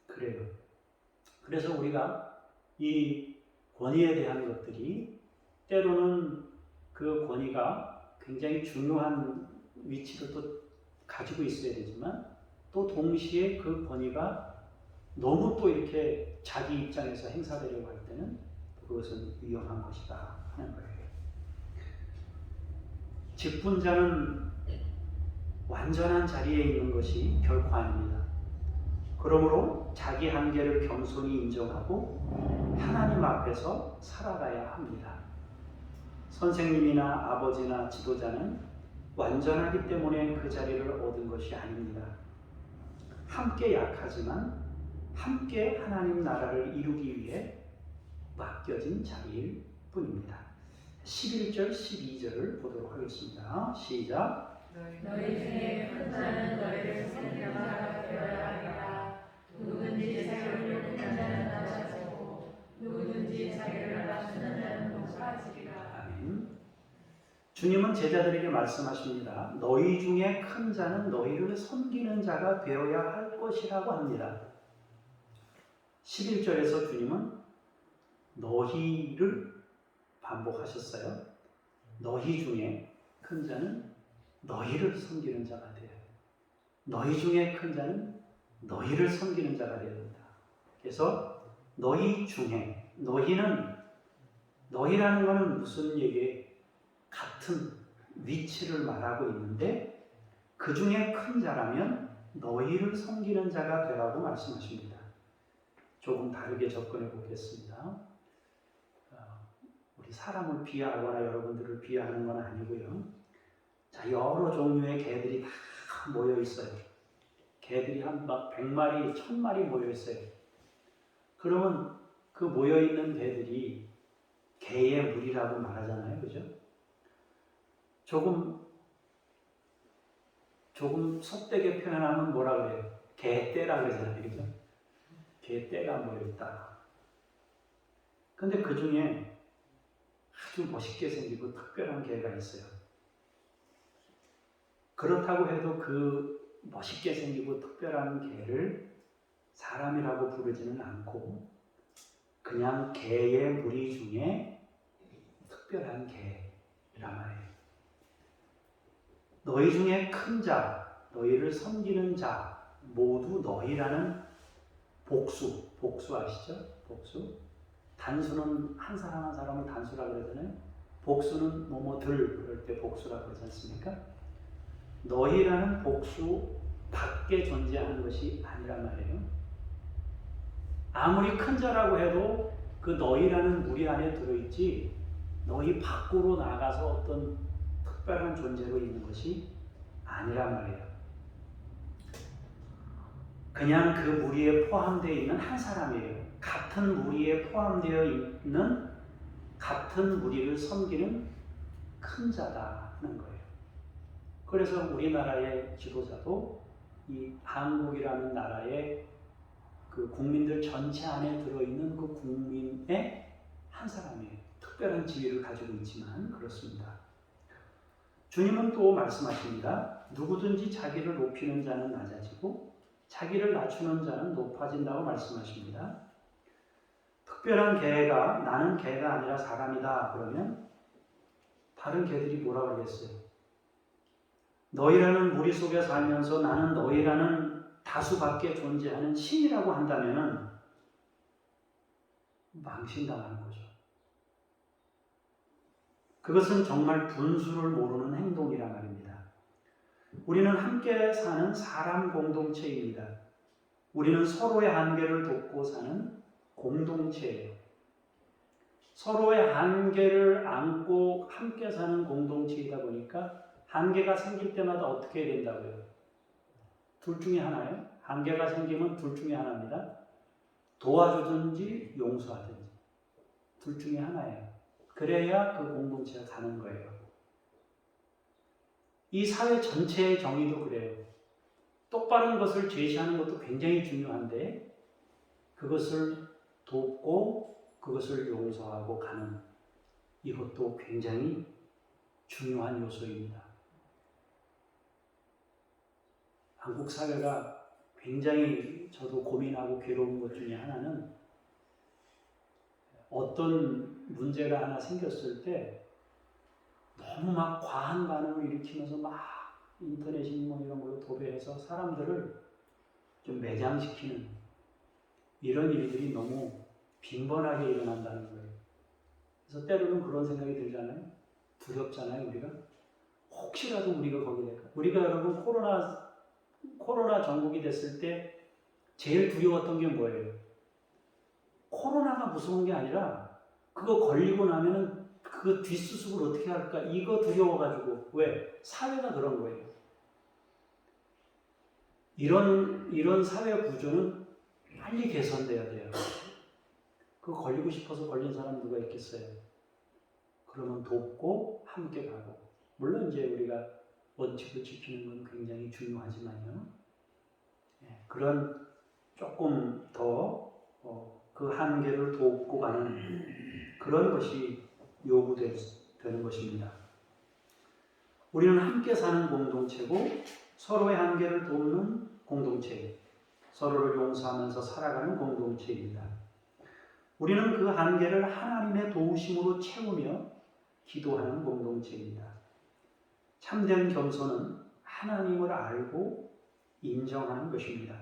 그래요. 그래서 우리가 이 권위에 대한 것들이 때로는 그 권위가 굉장히 중요한 위치를 또 가지고 있어야 되지만 또 동시에 그 권위가 너무 또 이렇게 자기 입장에서 행사되려고 할 때는 그것은 위험한 것이다 하는 거예요. 직분자는 완전한 자리에 있는 것이 결코 아닙니다. 그러므로 자기 한계를 겸손히 인정하고 하나님 앞에서 살아가야 합니다. 선생님이나 아버지나 지도자는 완전하기 때문에 그 자리를 얻은 것이 아닙니다. 함께 약하지만 함께 하나님 나라를 이루기 위해 맡겨진 자리일 뿐입니다. 11절, 12절을 보도록 하겠습니다. 시작. 너희 중에 큰 자는 너희를 섬기는 자가 되어야 하리라. 누구든지 자기를 높이는 자는 낮아지고 누구든지 자기를 낮추는 자는 높아지리라. 아멘. 주님은 제자들에게 말씀하십니다. 너희 중에 큰 자는 너희를 섬기는 자가 되어야 할 것이라고 합니다. 11절에서 주님은 너희를 반복하셨어요. 너희 중에 큰 자는 너희를 섬기는 자가 돼요. 너희 중에 큰 자는 너희를 섬기는 자가 되어야 된다. 그래서 너희 중에, 너희라는 것은 무슨 얘기예요? 같은 위치를 말하고 있는데 그 중에 큰 자라면 너희를 섬기는 자가 되라고 말씀하십니다. 조금 다르게 접근해 보겠습니다. 우리 사람을 비하하거나 여러분들을 비하하는 건 아니고요. 자, 여러 종류의 개들이 다 모여 있어요. 개들이 한 100마리, 1000마리 모여 있어요. 그러면 그 모여 있는 개들이 개의 무리라고 말하잖아요. 그죠? 조금 속되게 표현하면 뭐라 그래요? 개떼라 그러잖아요. 그죠? 개떼가 모여있다. 근데 그 중에 아주 멋있게 생기고 특별한 개가 있어요. 그렇다고 해도 그 멋있게 생기고 특별한 개를 사람이라고 부르지는 않고 그냥 개의 무리 중에 특별한 개라 말이에요. 너희 중에 큰 자, 너희를 섬기는 자, 모두 너희라는 복수 아시죠? 복수. 단수는 한 사람 한 사람을 단수라 그러잖아요. 복수는 뭐뭐들 그럴 때 복수라 그러지 않습니까? 너희라는 복수 밖에 존재하는 것이 아니란 말이에요. 아무리 큰 자라고 해도 그 너희라는 무리 안에 들어있지 너희 밖으로 나가서 어떤 특별한 존재로 있는 것이 아니란 말이에요. 그냥 그 무리에 포함되어 있는 한 사람이에요. 같은 무리에 포함되어 있는 같은 무리를 섬기는 큰 자다는 거예요. 그래서 우리나라의 지도자도 이 한국이라는 나라의 그 국민들 전체 안에 들어있는 그 국민의 한 사람이에요. 특별한 지위를 가지고 있지만 그렇습니다. 주님은 또 말씀하십니다. 누구든지 자기를 높이는 자는 낮아지고 자기를 낮추는 자는 높아진다고 말씀하십니다. 특별한 개가 나는 개가 아니라 사람이다 그러면 다른 개들이 뭐라고 그러겠어요? 너희라는 무리 속에 살면서 나는 너희라는 다수 밖에 존재하는 신이라고 한다면 망신당하는 거죠. 그것은 정말 분수를 모르는 행동이란 말입니다. 우리는 함께 사는 사람 공동체입니다. 우리는 서로의 한계를 돕고 사는 공동체예요. 서로의 한계를 안고 함께 사는 공동체이다 보니까 한계가 생길 때마다 어떻게 해야 된다고요? 둘 중에 하나예요. 한계가 생기면 둘 중에 하나입니다. 도와주든지 용서하든지. 둘 중에 하나예요. 그래야 그 공동체가 가는 거예요. 이 사회 전체의 정의도 그래요. 똑바른 것을 제시하는 것도 굉장히 중요한데 그것을 돕고 그것을 용서하고 가는 이것도 굉장히 중요한 요소입니다. 한국 사회가 굉장히 저도 고민하고 괴로운 것 중에 하나는 어떤 문제가 하나 생겼을 때 너무 막 과한 반응을 일으키면서 막 인터넷이니 뭐 이런 걸로 도배해서 사람들을 좀 매장시키는 이런 일들이 너무 빈번하게 일어난다는 거예요. 그래서 때로는 그런 생각이 들잖아요. 두렵잖아요, 우리가. 혹시라도 우리가 거기 될까? 우리가 여러분 코로나 전국이 됐을 때 제일 두려웠던 게 뭐예요? 코로나가 무서운 게 아니라 그거 걸리고 나면은 그 뒷수습을 어떻게 할까? 이거 두려워가지고. 왜? 사회가 그런 거예요. 이런 사회 구조는 빨리 개선돼야 돼요. 그거 걸리고 싶어서 걸린 사람 누가 있겠어요? 그러면 돕고 함께 가고. 물론 이제 우리가 원칙을 지키는 건 굉장히 중요하지만요. 그런 조금 더 그 한계를 돕고 가는 그런 것이 요구되는 것입니다. 우리는 함께 사는 공동체고 서로의 한계를 돕는 공동체, 서로를 용서하면서 살아가는 공동체입니다. 우리는 그 한계를 하나님의 도우심으로 채우며 기도하는 공동체입니다. 참된 겸손은 하나님을 알고 인정하는 것입니다.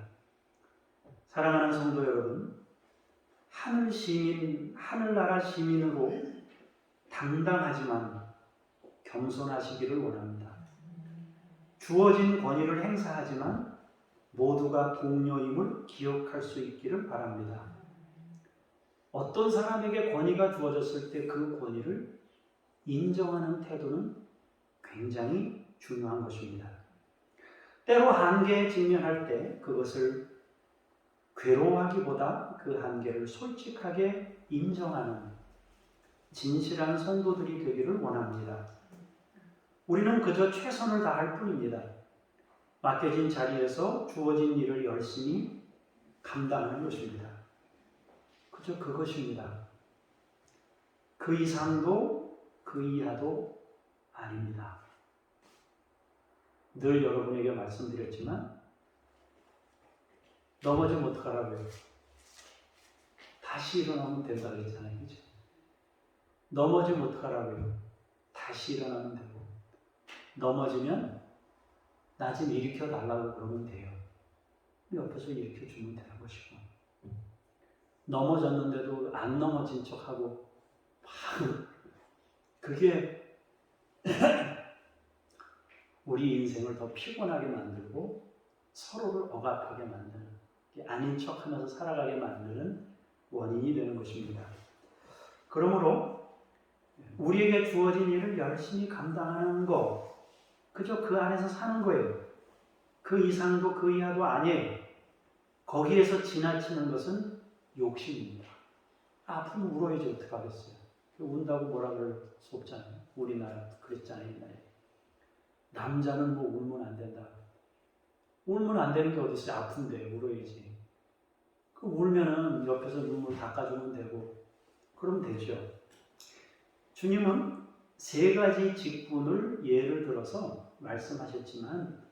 사랑하는 성도 여러분, 하늘나라 시민으로 당당하지만 겸손하시기를 원합니다. 주어진 권위를 행사하지만 모두가 동료임을 기억할 수 있기를 바랍니다. 어떤 사람에게 권위가 주어졌을 때 그 권위를 인정하는 태도는 굉장히 중요한 것입니다. 때로 한계에 직면할 때 그것을 괴로워하기보다 그 한계를 솔직하게 인정하는 진실한 성도들이 되기를 원합니다. 우리는 그저 최선을 다할 뿐입니다. 맡겨진 자리에서 주어진 일을 열심히 감당하는 것입니다. 그저 그것입니다. 그 이상도 그 이하도 아닙니다. 늘 여러분에게 말씀드렸지만 넘어지면 어떡하라고요? 다시 일어나면 된다고 했잖아요. 그죠? 넘어지면 어떡하라고요? 다시 일어나면 되고 넘어지면 나 좀 일으켜 달라고 그러면 돼요. 옆에서 일으켜 주면 되는 것이고 넘어졌는데도 안 넘어진 척하고 그게 우리 인생을 더 피곤하게 만들고 서로를 억압하게 만드는 아닌 척하면서 살아가게 만드는 원인이 되는 것입니다. 그러므로 우리에게 주어진 일을 열심히 감당하는 것 그저 그 안에서 사는 거예요. 그 이상도 그 이하도 아니에요. 거기에서 지나치는 것은 욕심입니다. 아프면 울어야지 어떡하겠어요. 운다고 뭐라 그럴 수 없잖아요. 우리나라 그랬잖아요. 옛날에. 남자는 뭐 울면 안 된다. 울면 안 되는 게 어디 있어요. 아픈데 울어야지. 그 울면은 옆에서 눈물 닦아주면 되고 그러면 되죠. 주님은 세 가지 직분을 예를 들어서 말씀하셨지만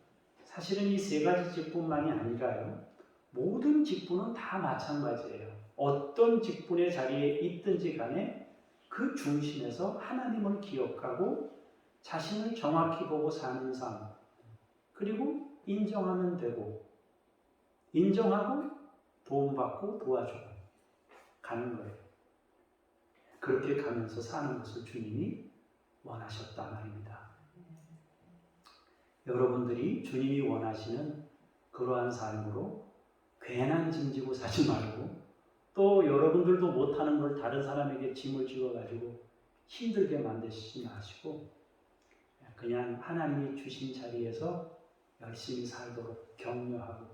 사실은 이 세 가지 직분만이 아니라요. 모든 직분은 다 마찬가지예요. 어떤 직분의 자리에 있든지 간에 그 중심에서 하나님을 기억하고 자신을 정확히 보고 사는 삶 그리고 인정하면 되고 인정하고 도움받고 도와주고 가는 거예요. 그렇게 가면서 사는 것을 주님이 원하셨단 말입니다. 여러분들이 주님이 원하시는 그러한 삶으로 괜한 짐 지고 사지 말고, 또 여러분들도 못하는 걸 다른 사람에게 짐을 지어가지고 힘들게 만드시지 마시고, 그냥 하나님이 주신 자리에서 열심히 살도록 격려하고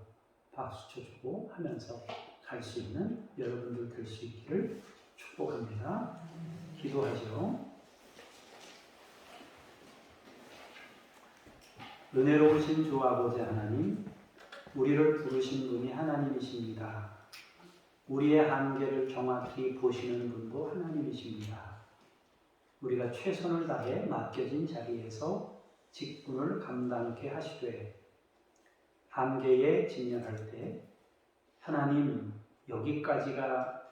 박수 쳐주고 하면서 갈 수 있는 여러분들 될 수 있기를 축복합니다. 기도하죠. 은혜로우신 주 아버지 하나님, 우리를 부르신 분이 하나님이십니다. 우리의 한계를 정확히 보시는 분도 하나님이십니다. 우리가 최선을 다해 맡겨진 자리에서 직분을 감당케 하시되, 한계에 직면할 때 하나님, 여기까지가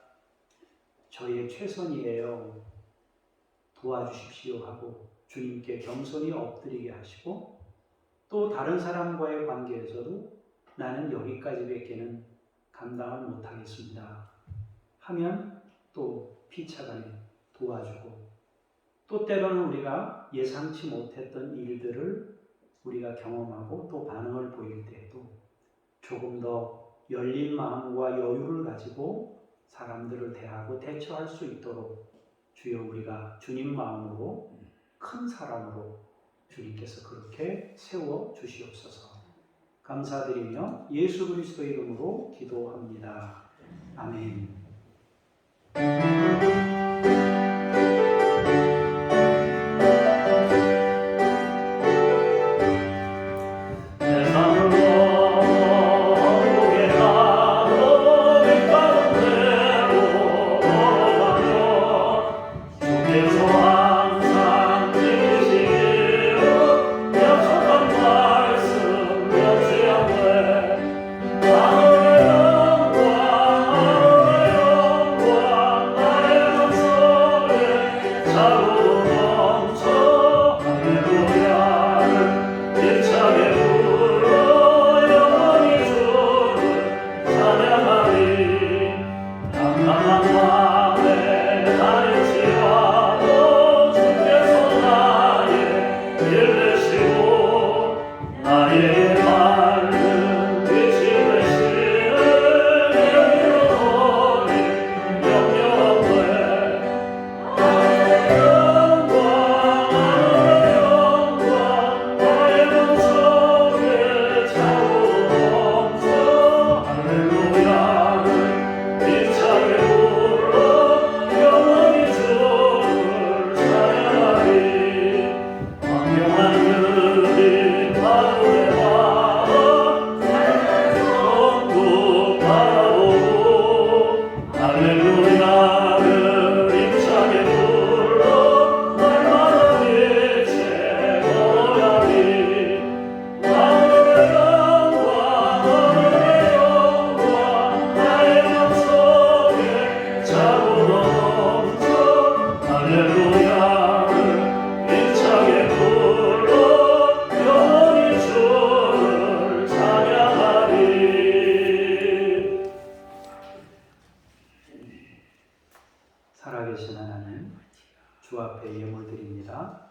저의 최선이에요, 도와주십시오 하고 주님께 겸손히 엎드리게 하시고, 또 다른 사람과의 관계에서도 나는 여기까지밖에는 감당을 못하겠습니다 하면 또 피차간에 도와주고, 또 때로는 우리가 예상치 못했던 일들을 우리가 경험하고 또 반응을 보일 때에도 조금 더 열린 마음과 여유를 가지고 사람들을 대하고 대처할 수 있도록 주여 우리가 주님 마음으로 큰 사람으로 주님께서 그렇게 세워 주시옵소서. 감사드리며 예수 그리스도 이름으로 기도합니다. 아멘. 살아계신 하나님, 주 앞에 예물 드립니다.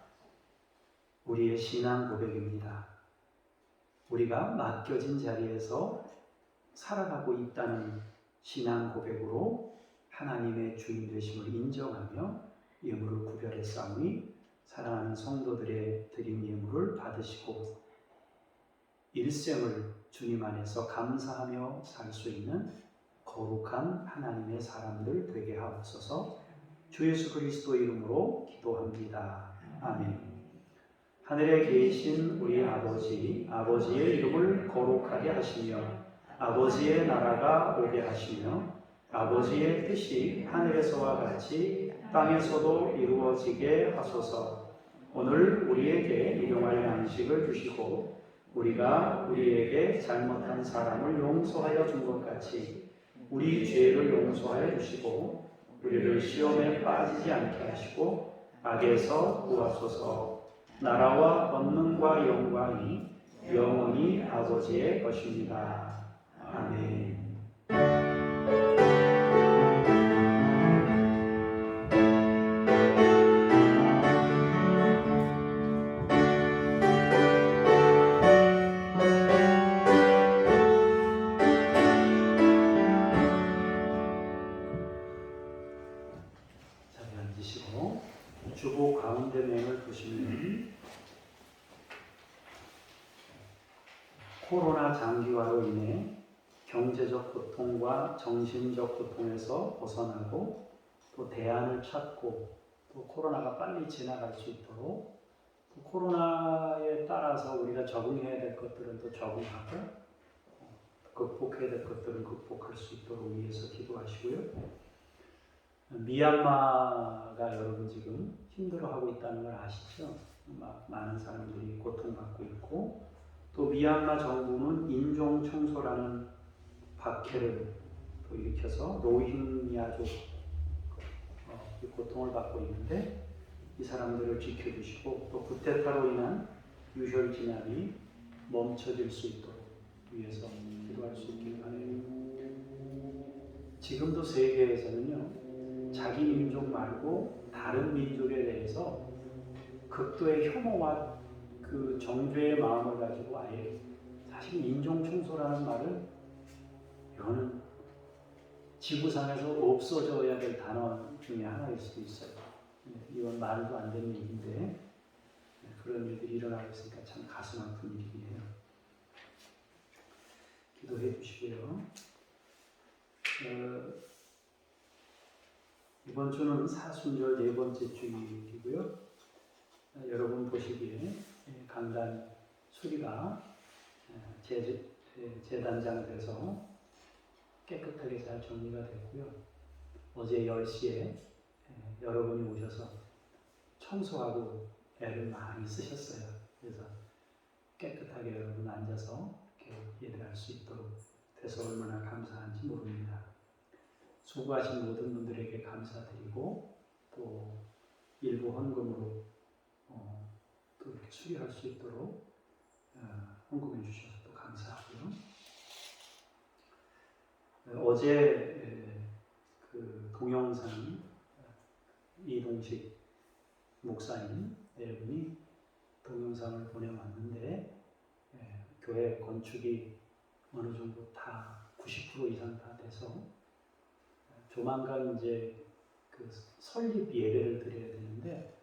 우리의 신앙 고백입니다. 우리가 맡겨진 자리에서 살아가고 있다는 신앙 고백으로 하나님의 주인 되심을 인정하며 예물을 구별했사오니, 사랑하는 성도들의 드린 예물을 받으시고 일생을 주님 안에서 감사하며 살 수 있는 거룩한 하나님의 사람들 되게 하옵소서. 주 예수 그리스도 이름으로 기도합니다. 아멘. 하늘에 계신 우리 아버지, 아버지의 이름을 거룩하게 하시며 아버지의 나라가 오게 하시며 아버지의 뜻이 하늘에서와 같이 땅에서도 이루어지게 하소서. 오늘 우리에게 일용할 양식을 주시고 우리가 우리에게 잘못한 사람을 용서하여 준 것 같이 우리 죄를 용서하여 주시고 우리를 시험에 빠지지 않게 하시고 악에서 구하소서. 나라와 권능과 영광이 영원히 아버지의 것입니다. 아멘. 가운데면을 보시면 코로나 장기화로 인해 경제적 고통과 정신적 고통에서 벗어나고 또 대안을 찾고 또 코로나가 빨리 지나갈 수 있도록 또 코로나에 따라서 우리가 적응해야 될 것들은 또 적응하고 극복해야 될 것들은 극복할 수 있도록 위해서 기도하시고요. 미얀마가 여러분 지금 힘들어하고 있다는 걸 아시죠? 많은 사람들이 고통받고 있고 또 미얀마 정부는 인종 청소라는 박해를 또 일으켜서 로힝야족 고통을 받고 있는데 이 사람들을 지켜주시고 또 쿠데타로 인한 유혈 진압이 멈춰질 수 있도록 위해서 기도할 수 있길 바라요. 지금도 세계에서는요, 자기 민족 말고 다른 민족에 대해서 극도의 혐오와 그 정죄의 마음을 가지고 아예 사실 인종 청소라는 말은 이거는 지구상에서 없어져야 될 단어 중에 하나일 수도 있어요. 이건 말도 안 되는 일인데 그런 일들이 일어나고 있으니까 참 가슴 아픈 일이에요. 기도해 주시고요. 이번 주는 사순절 네 번째 주일이고요. 여러분 보시기에 강단 수리가 재단장돼서 깨끗하게 잘 정리가 됐고요. 어제 10시에 여러분이 오셔서 청소하고 애를 많이 쓰셨어요. 그래서 깨끗하게 여러분 앉아서 이렇게 예배할 수 있도록 돼서 얼마나 감사한지 모릅니다. 수고하신 모든 분들에게 감사드리고 또 일부 헌금으로 또 이렇게 수리할 수 있도록 헌금해 주셔서 또 감사하고요. 어제 그 동영상 이동식 목사님 네 분이 동영상을 보내왔는데 교회 건축이 어느 정도 다 90% 이상 다 돼서 조만간 이제 그 설립 예배를 드려야 되는데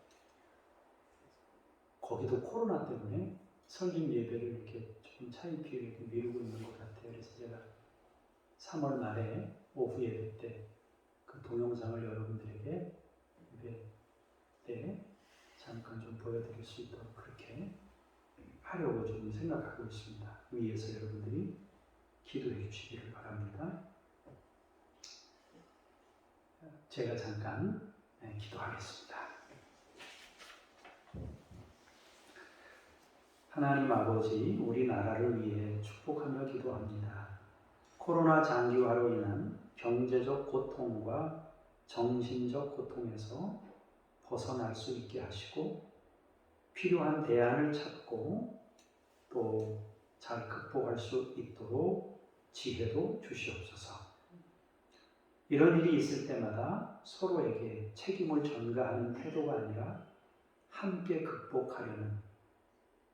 거기도 코로나 때문에 설립 예배를 이렇게 조금 차일피일 이렇게 미루고 있는 것 같아요. 그래서 제가 3월 말에 오후 예배 때 그 동영상을 여러분들에게 예배 때 잠깐 좀 보여드릴 수 있도록 그렇게 하려고 좀 생각하고 있습니다. 위에서 여러분들이 기도해 주시기를 바랍니다. 제가 잠깐 기도하겠습니다. 하나님 아버지, 우리나라를 위해 축복하며 기도합니다. 코로나 장기화로 인한 경제적 고통과 정신적 고통에서 벗어날 수 있게 하시고 필요한 대안을 찾고 또 잘 극복할 수 있도록 지혜도 주시옵소서. 이런 일이 있을 때마다 서로에게 책임을 전가하는 태도가 아니라 함께 극복하려는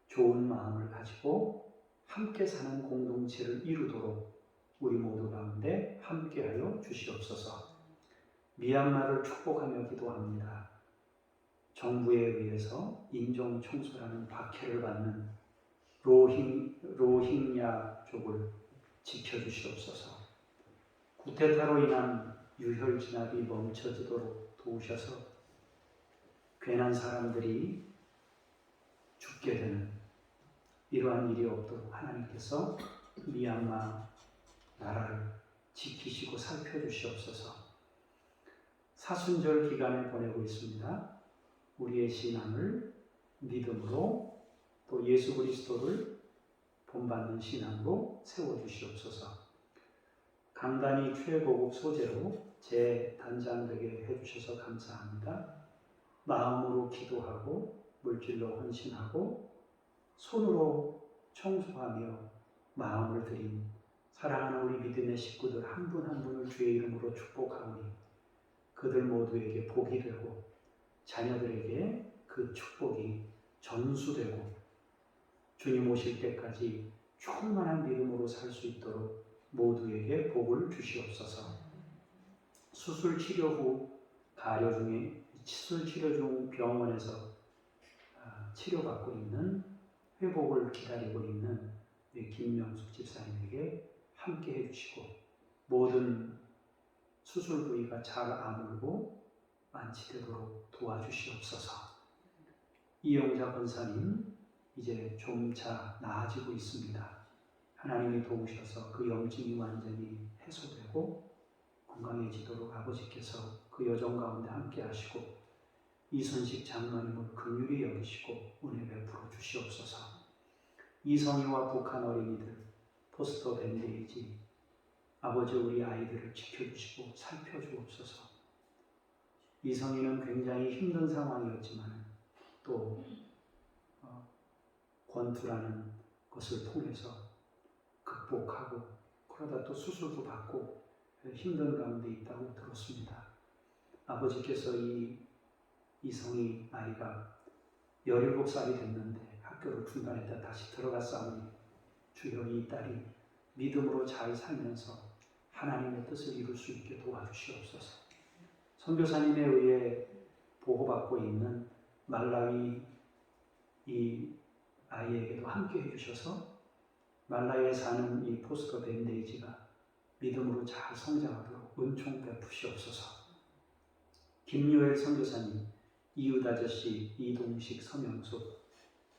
좋은 마음을 가지고 함께 사는 공동체를 이루도록 우리 모두 가운데 함께하여 주시옵소서. 미얀마를 축복하며 기도합니다. 정부에 의해서 인종 청소라는 박해를 받는 로힝야족을 지켜주시옵소서. 쿠데타로 인한 유혈 진압이 멈춰지도록 도우셔서 괜한 사람들이 죽게 되는 이러한 일이 없도록 하나님께서 미얀마 나라를 지키시고 살펴주시옵소서. 사순절 기간을 보내고 있습니다. 우리의 신앙을 믿음으로 또 예수 그리스도를 본받는 신앙으로 세워주시옵소서. 강단이 최고급 소재로 재단장되게 해주셔서 감사합니다. 마음으로 기도하고 물질로 헌신하고 손으로 청소하며 마음을 드린 사랑하는 우리 믿음의 식구들 한 분 한 분을 주의 이름으로 축복하오니 그들 모두에게 복이 되고 자녀들에게 그 축복이 전수되고 주님 오실 때까지 충만한 믿음으로 살 수 있도록 모두에게 복을 주시옵소서. 수술 치료 중 병원에서 치료받고 있는, 회복을 기다리고 있는 우리 김명숙 집사님에게 함께 해주시고, 모든 수술 부위가 잘 아물고 완치되도록 도와주시옵소서. 이영자 권사님 이제 좀차 나아지고 있습니다. 하나님이 도우셔서 그 염증이 완전히 해소되고 건강해지도록 아버지께서 그 여정 가운데 함께 하시고, 이순식 장로님을 긍휼히 여기시고 은혜 베풀어 주시옵소서. 이성희와 북한 어린이들 포스터 밴데이지, 아버지 우리 아이들을 지켜주시고 살펴주옵소서. 이성희는 굉장히 힘든 상황이었지만 또 권투라는 것을 통해서 극복하고, 그러다 또 수술도 받고 힘든 가운데 있다고 들었습니다. 아버지께서 이 이성희 아이가 17살이 됐는데 학교를 중단했다 다시 들어갔사오니 주여 이 딸이 믿음으로 잘 살면서 하나님의 뜻을 이룰 수 있게 도와주시옵소서. 선교사님에 의해 보호받고 있는 말라위 이 아이에게도 함께 해주셔서 말라위에 사는 이 포스터 밴데이지가 믿음으로 잘 성장하도록 은총 베푸시옵소서. 김요엘 선교사님, 이웃 아저씨, 이동식, 서명숙,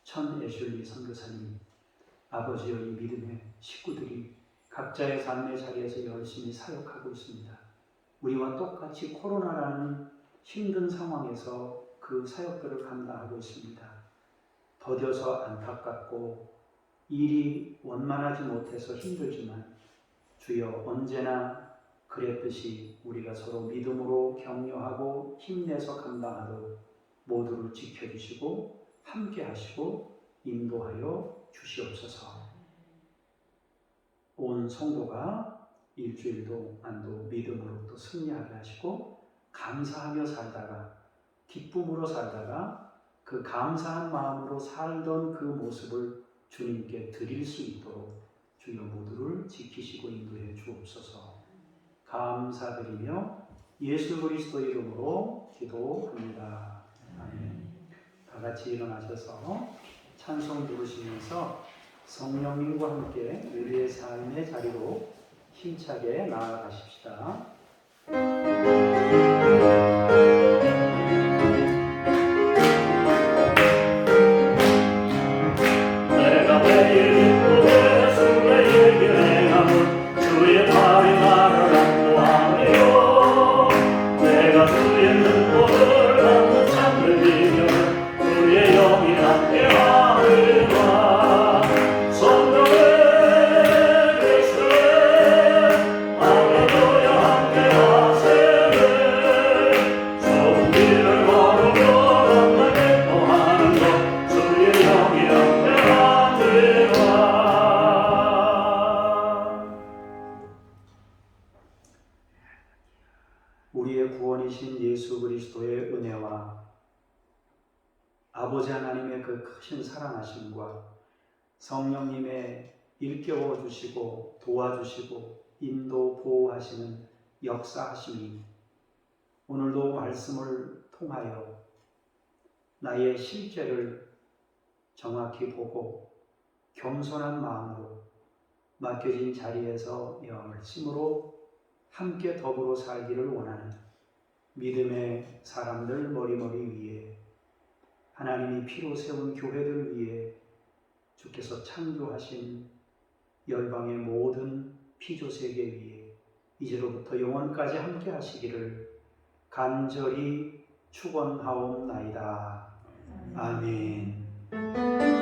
천애슐리 선교사님, 아버지의 이 믿음의 식구들이 각자의 삶의 자리에서 열심히 사역하고 있습니다. 우리와 똑같이 코로나라는 힘든 상황에서 그 사역들을 감당하고 있습니다. 더뎌서 안타깝고 일이 원만하지 못해서 힘들지만 주여 언제나 그랬듯이 우리가 서로 믿음으로 격려하고 힘내서 감당하도록 모두를 지켜주시고 함께 하시고 인도하여 주시옵소서. 온 성도가 일주일도 안도 믿음으로 또 승리하게 하시고, 감사하며 살다가 기쁨으로 살다가 그 감사한 마음으로 살던 그 모습을 주님께 드릴 수 있도록 주여 모두를 지키시고 인도해 주옵소서. 감사드리며 예수 그리스도 이름으로 기도합니다. 아멘. 다 같이 일어나셔서 찬송 부르시면서 성령님과 함께 우리의 삶의 자리로 힘차게 나아가십시다. 내가 매일 기쁘게 주의 얘기를 행함은 주의 팔이 나를 안보하며, 내가 주의 눈물을 받는 참을 비면 주의 영이 함께하리라. 성령의 계시네 할렐루야 함께하세네. 좋은 길을 걸으며 만나 기뻐하는 것 주의 영이 함께하리라. 우리의 구원이신 예수 그리스도의 은혜와 아버지 하나님의 그 크신 사랑하심과 성령님의 일깨워 주시고 도와주시고 인도 보호하시는 역사하심이 오늘도 말씀을 통하여 나의 실제를 정확히 보고 겸손한 마음으로 맡겨진 자리에서 열심으로 함께 더불어 살기를 원하는 믿음의 사람들 머리머리 위에, 하나님이 피로 세운 교회들 위에 주께서 창조하신 열방의 모든 피조세계 위에 이제로부터 영원까지 함께 하시기를 간절히 축원하옵나이다. 아멘.